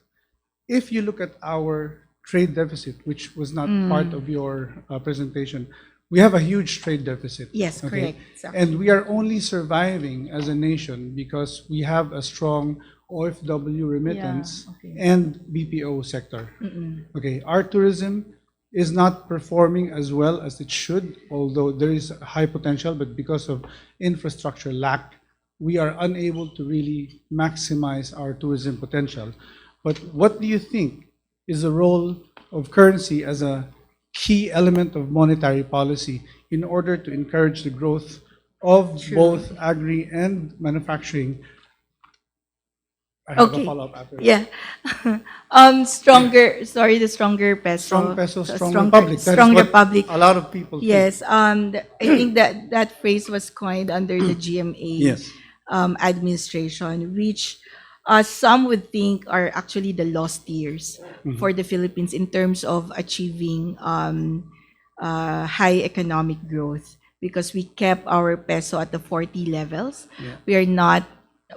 if you look at our trade deficit, which was not part of your presentation, we have a huge trade deficit. Yes, correct. Exactly. And we are only surviving as a nation because we have a strong OFW remittance and BPO sector. Okay, our tourism is not performing as well as it should, although there is high potential, but because of infrastructure lack, we are unable to really maximize our tourism potential. But what do you think is the role of currency as a key element of monetary policy in order to encourage the growth of both agri and manufacturing I have a Okay. follow-up after. Yeah. The stronger peso. Strong peso, So stronger public. That is Stronger what public. a lot of people think. Yes. I think that phrase was coined under the GMA Yes. administration, which some would think are actually the lost years for the Philippines in terms of achieving high economic growth, because we kept our peso at the 40 levels. Yeah.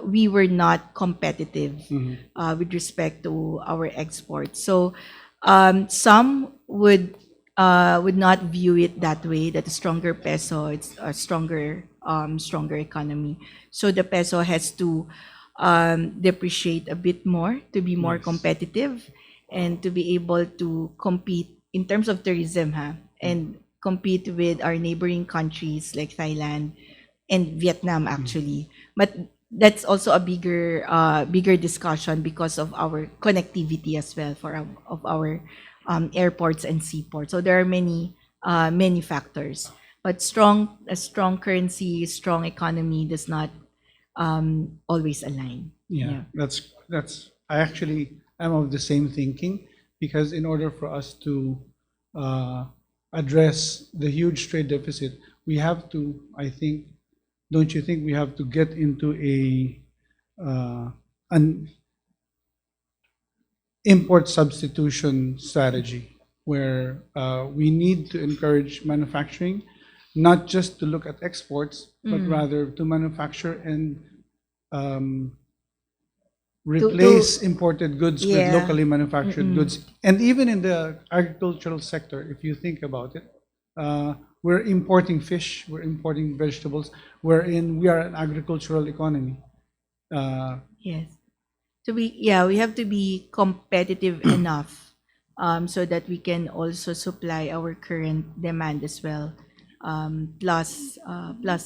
We were not competitive with respect to our exports. So some would not view it that way, that a stronger peso, it's a stronger economy. So the peso has to depreciate a bit more to be more competitive and to be able to compete in terms of tourism, and compete with our neighboring countries like Thailand and Vietnam actually. But that's also a bigger discussion because of our connectivity as well of our airports and seaports. So there are many factors. But a strong currency, strong economy does not always align. Yeah, that's. I actually am of the same thinking, because in order for us to address the huge trade deficit, we have to, I think, don't you think we have to get into an import substitution strategy where we need to encourage manufacturing, not just to look at exports, but rather to manufacture and replace imported goods with locally manufactured goods. And even in the agricultural sector, if you think about it, we're importing fish, we're importing vegetables, we are an agricultural economy. Yes. We have to be competitive enough so that we can also supply our current demand as well, plus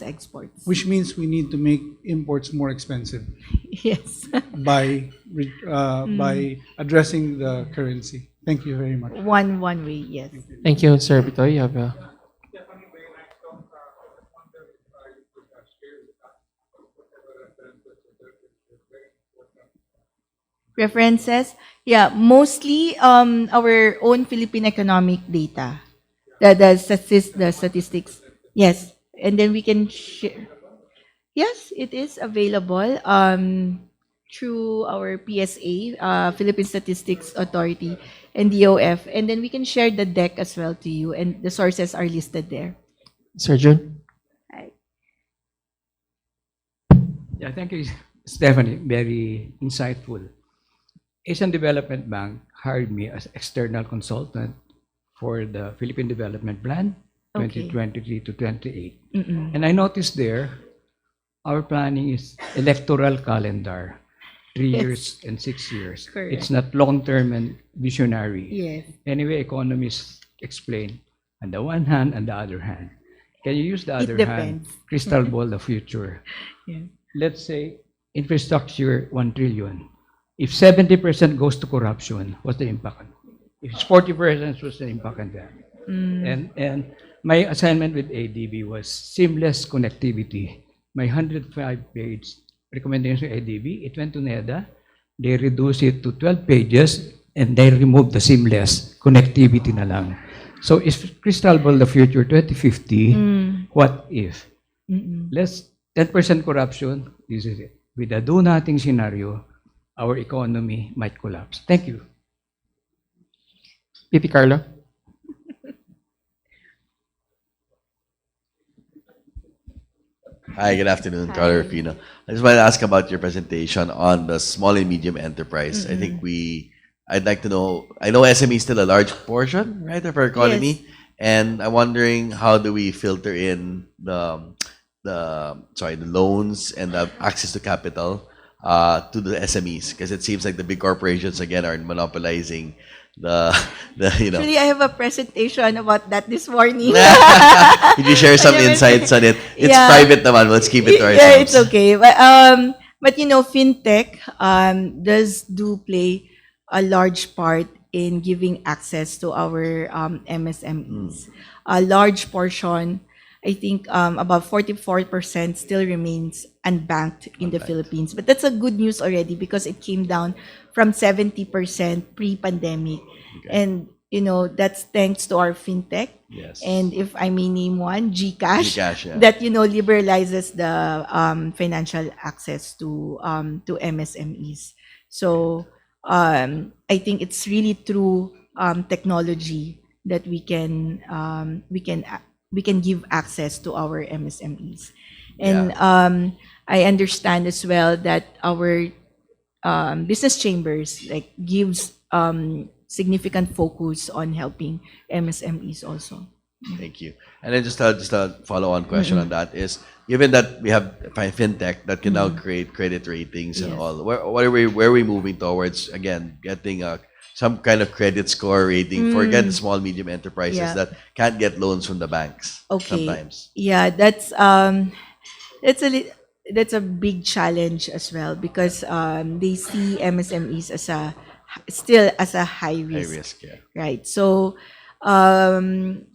exports. Which means we need to make imports more expensive. Yes. by addressing the currency. Thank you very much. One way, yes. Thank you, Sir Bitoy. You have a... References? Yeah, mostly our own Philippine economic data. The statistics. Yes. And then we can share. Yes, it is available through our PSA, Philippine Statistics Authority, and DOF. And then we can share the deck as well to you, and the sources are listed there. Sir Jun? Yeah, thank you, Stephanie. Very insightful. Asian Development Bank hired me as external consultant for the Philippine Development Plan, 2023 to 28. And I noticed there, our planning is electoral calendar, 3 years and 6 years. Correct. It's not long-term and visionary. Yes. Anyway, economists explain on the one hand and the other hand. Can you use the other hand? Depends. Crystal ball the future. Yeah. Let's say infrastructure 1 trillion. If 70% goes to corruption, what's the impact? If it's 40%, what's the impact on that? And my assignment with ADB was seamless connectivity. My 105-page recommendation to ADB, it went to NEDA. They reduced it to 12 pages and they removed the seamless connectivity na lang. So if crystal ball the future 2050, what if? Let's 10% corruption, this is it. With a do-nothing scenario, our economy might collapse. Thank you. Pipi Carlo? Hi, good afternoon, Carlo Rufino. I just want to ask about your presentation on the small and medium enterprise. I think I'd like to know, I know SME is still a large portion, right, of our economy, and I'm wondering how do we filter in the loans and the access to capital to the SMEs, because it seems like the big corporations again are monopolizing the Actually, I have a presentation about that this morning. Could you share some insights on it? It's private naman. Let's keep it to ourselves. Yeah, it's okay. But you know, fintech does play a large part in giving access to our MSMEs. A large portion I think about 44% still remains unbanked in the Philippines. But that's a good news already because it came down from 70% pre-pandemic. And, you know, that's thanks to our fintech. Yes. And if I may name one, GCash, yeah. that, you know, liberalizes the financial access to MSMEs. So I think it's really through technology that we can give access to our MSMEs. And I understand as well that our business chambers like gives significant focus on helping MSMEs also. Thank you. And then just a follow-on question on that is, given that we have fintech that can now create credit ratings and all, where are we moving towards, again, getting some kind of credit score rating for, again, small, medium enterprises that can't get loans from the banks sometimes? Yeah, that's that's a big challenge as well because they see MSMEs as still as a high risk. High risk, yeah. Right. So I'm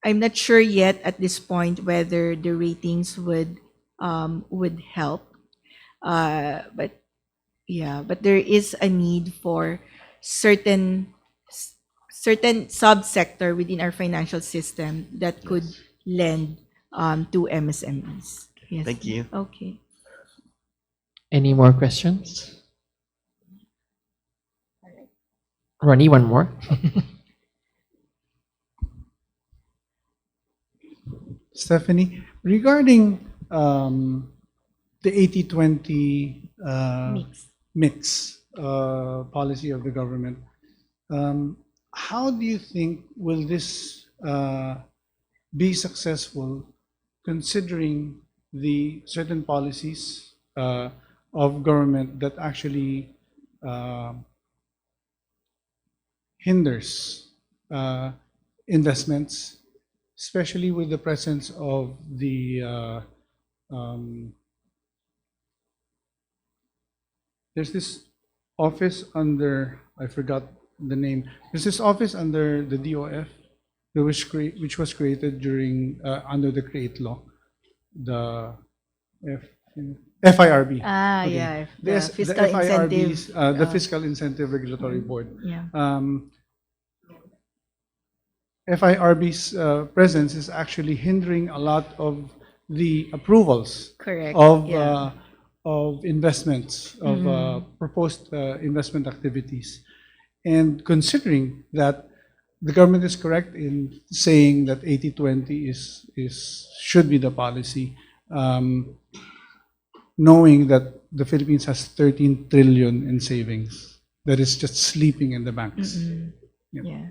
not sure yet at this point whether the ratings would help. But yeah, but there is a need for certain subsector within our financial system that could lend to MSMEs. Yes. Thank you. Okay. Any more questions? Ronnie, one more. Stephanie, regarding the 80-20 mix policy of the government, how do you think will this be successful considering the certain policies of government that actually hinders investments, especially with the presence of the there's this office under, I forgot the name. There's this office under the DOF that was which was created during under the CREATE law, the FIRB. The fiscal incentive. The Fiscal Incentive Regulatory Board. Yeah. FIRB's presence is actually hindering a lot of the approvals Correct. Of investments, of proposed investment activities. And considering that the government is correct in saying that 80-20 should be the policy, knowing that the Philippines has 13 trillion in savings that is just sleeping in the banks. Yeah.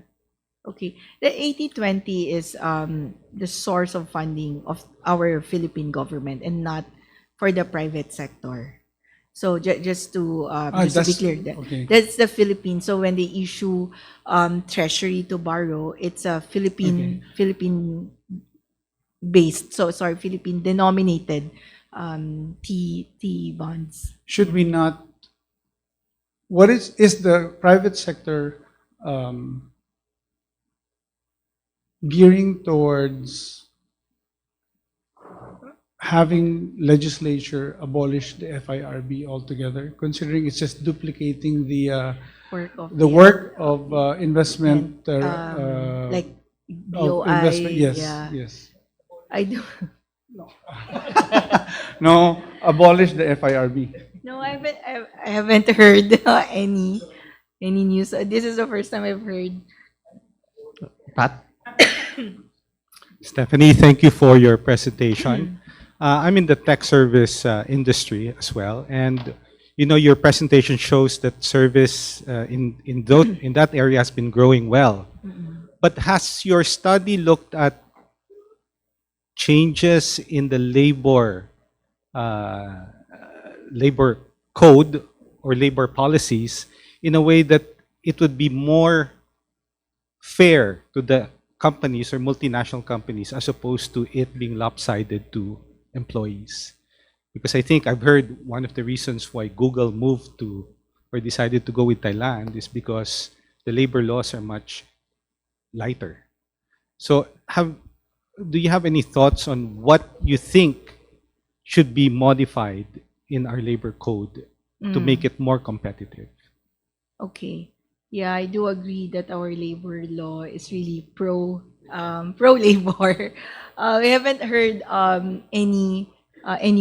Okay. The 80-20 is the source of funding of our Philippine government and not for the private sector. So just to be clear, that's the Philippines. So when they issue treasury to borrow, it's a Philippine based. So sorry, Philippine denominated T bonds. Should we not? What is the private sector gearing towards having legislature abolish the FIRB altogether, considering it's just duplicating the work of investment, like BOI? Investment, yes, yeah. yes. I do. No, abolish the FIRB. No, I haven't heard any news. This is the first time I've heard. Pat? Stephanie, thank you for your presentation. I'm in the tech service industry as well, and you know your presentation shows that service in that area has been growing well. But has your study looked at changes in the labor code or labor policies in a way that it would be more fair to the companies or multinational companies as opposed to it being lopsided to employees? Because I think I've heard one of the reasons why Google moved to or decided to go with Thailand is because the labor laws are much lighter. So do you have any thoughts on what you think should be modified in our labor code to make it more competitive? Okay. Yeah, I do agree that our labor law is really pro labor. We haven't heard any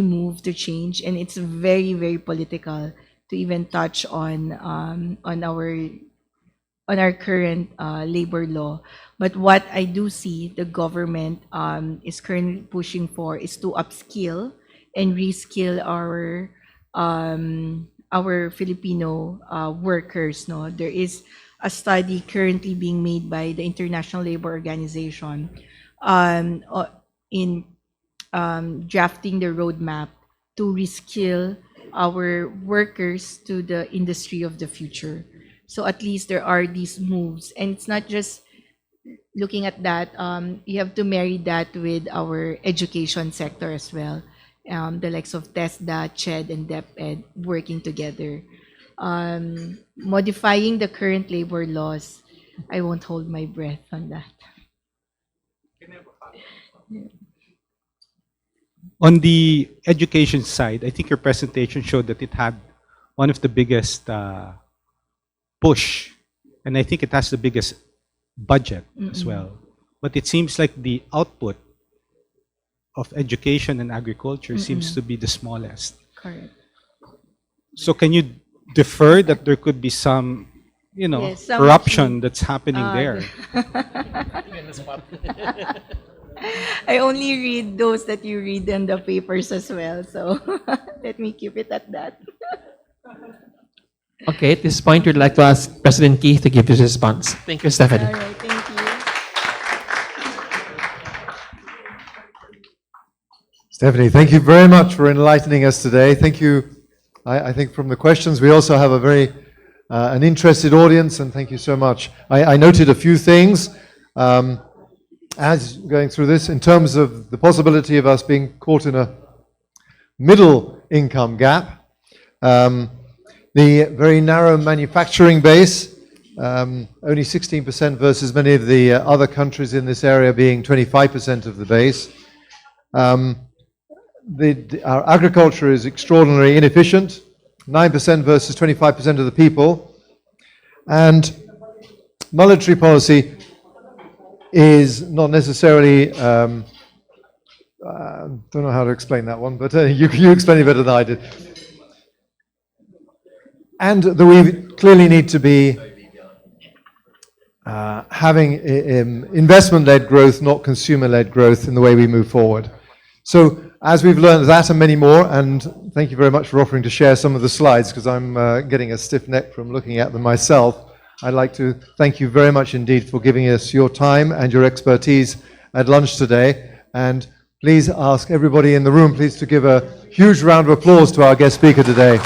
move to change, and it's very political to even touch on our current labor law. But what I do see the government is currently pushing for is to upskill and reskill our Filipino workers. No, there is a study currently being made by the International Labor Organization in drafting the roadmap to reskill our workers to the industry of the future. So at least there are these moves, and it's not just looking at that. You have to marry that with our education sector as well. The likes of TESDA, CHED, and DepEd working together. Modifying the current labor laws, I won't hold my breath on that. On the education side, I think your presentation showed that it had one of the biggest push, and I think it has the biggest budget as well. But it seems like the output of education and agriculture seems to be the smallest. Correct. So can you defer that there could be some, Yes, some corruption that's happening there? I only read those that you read in the papers as well, so let me keep it at that. Okay, at this point, we'd like to ask President Keith to give his response. Thank you, Stephanie. All right, thank you. Stephanie, thank you very much for enlightening us today. Thank you. I think from the questions, we also have a very an interested audience, and thank you so much. I noted a few things as going through this in terms of the possibility of us being caught in a middle income gap. The very narrow manufacturing base, only 16% versus many of the other countries in this area being 25% of the base. Our agriculture is extraordinarily inefficient, 9% versus 25% of the people. And monetary policy is not necessarily, don't know how to explain that one, but you explain it better than I did. And that we clearly need to be having investment-led growth, not consumer-led growth in the way we move forward. So as we've learned that and many more, and thank you very much for offering to share some of the slides, because I'm getting a stiff neck from looking at them myself. I'd like to thank you very much indeed for giving us your time and your expertise at lunch today. And please ask everybody in the room, please, to give a huge round of applause to our guest speaker today.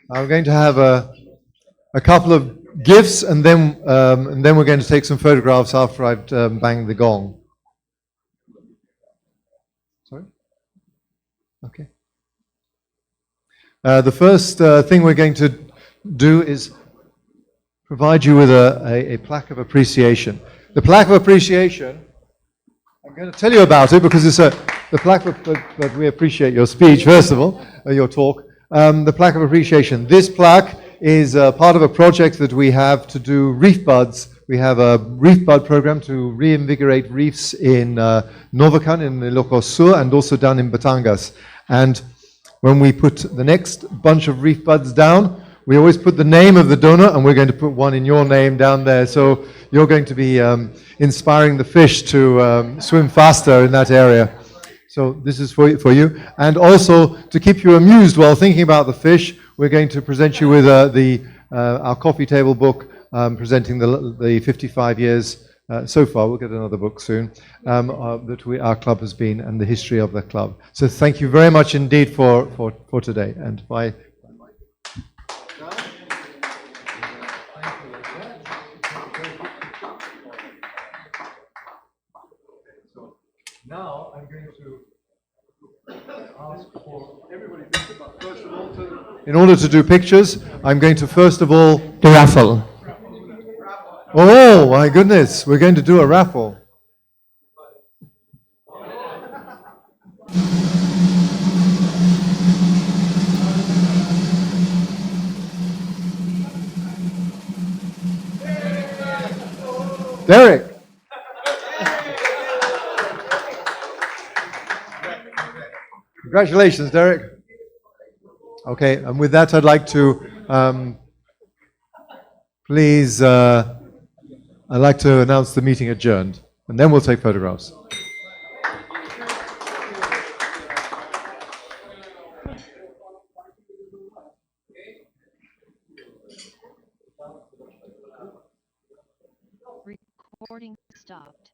I'm going to have a couple of gifts, and then we're going to take some photographs after I've banged the gong. Sorry? Okay. The first thing we're going to do is provide you with a plaque of appreciation. The plaque of appreciation, I'm going to tell you about it because it's the plaque but we appreciate your speech, first of all, your talk. The plaque of appreciation. This plaque is part of a project that we have to do reef buds. We have a reef bud program to reinvigorate reefs in Novacan, in Ilocos Sur, and also down in Batangas. And when we put the next bunch of reef buds down, we always put the name of the donor, and we're going to put one in your name down there. So you're going to be inspiring the fish to swim faster in that area. So this is for you. And also, to keep you amused while thinking about the fish, we're going to present you with our coffee table book presenting the 55 years so far. We'll get another book soon that our club has been and the history of the club. So thank you very much indeed for today. And bye. Now I'm going to ask for everybody, first of all, in order to do pictures, I'm going to first of all... The raffle. Oh, my goodness. We're going to do a raffle. Derek. Congratulations, Derek. Okay, and with that, I'd like to please, I'd like to announce the meeting adjourned, and then we'll take photographs. Recording stopped.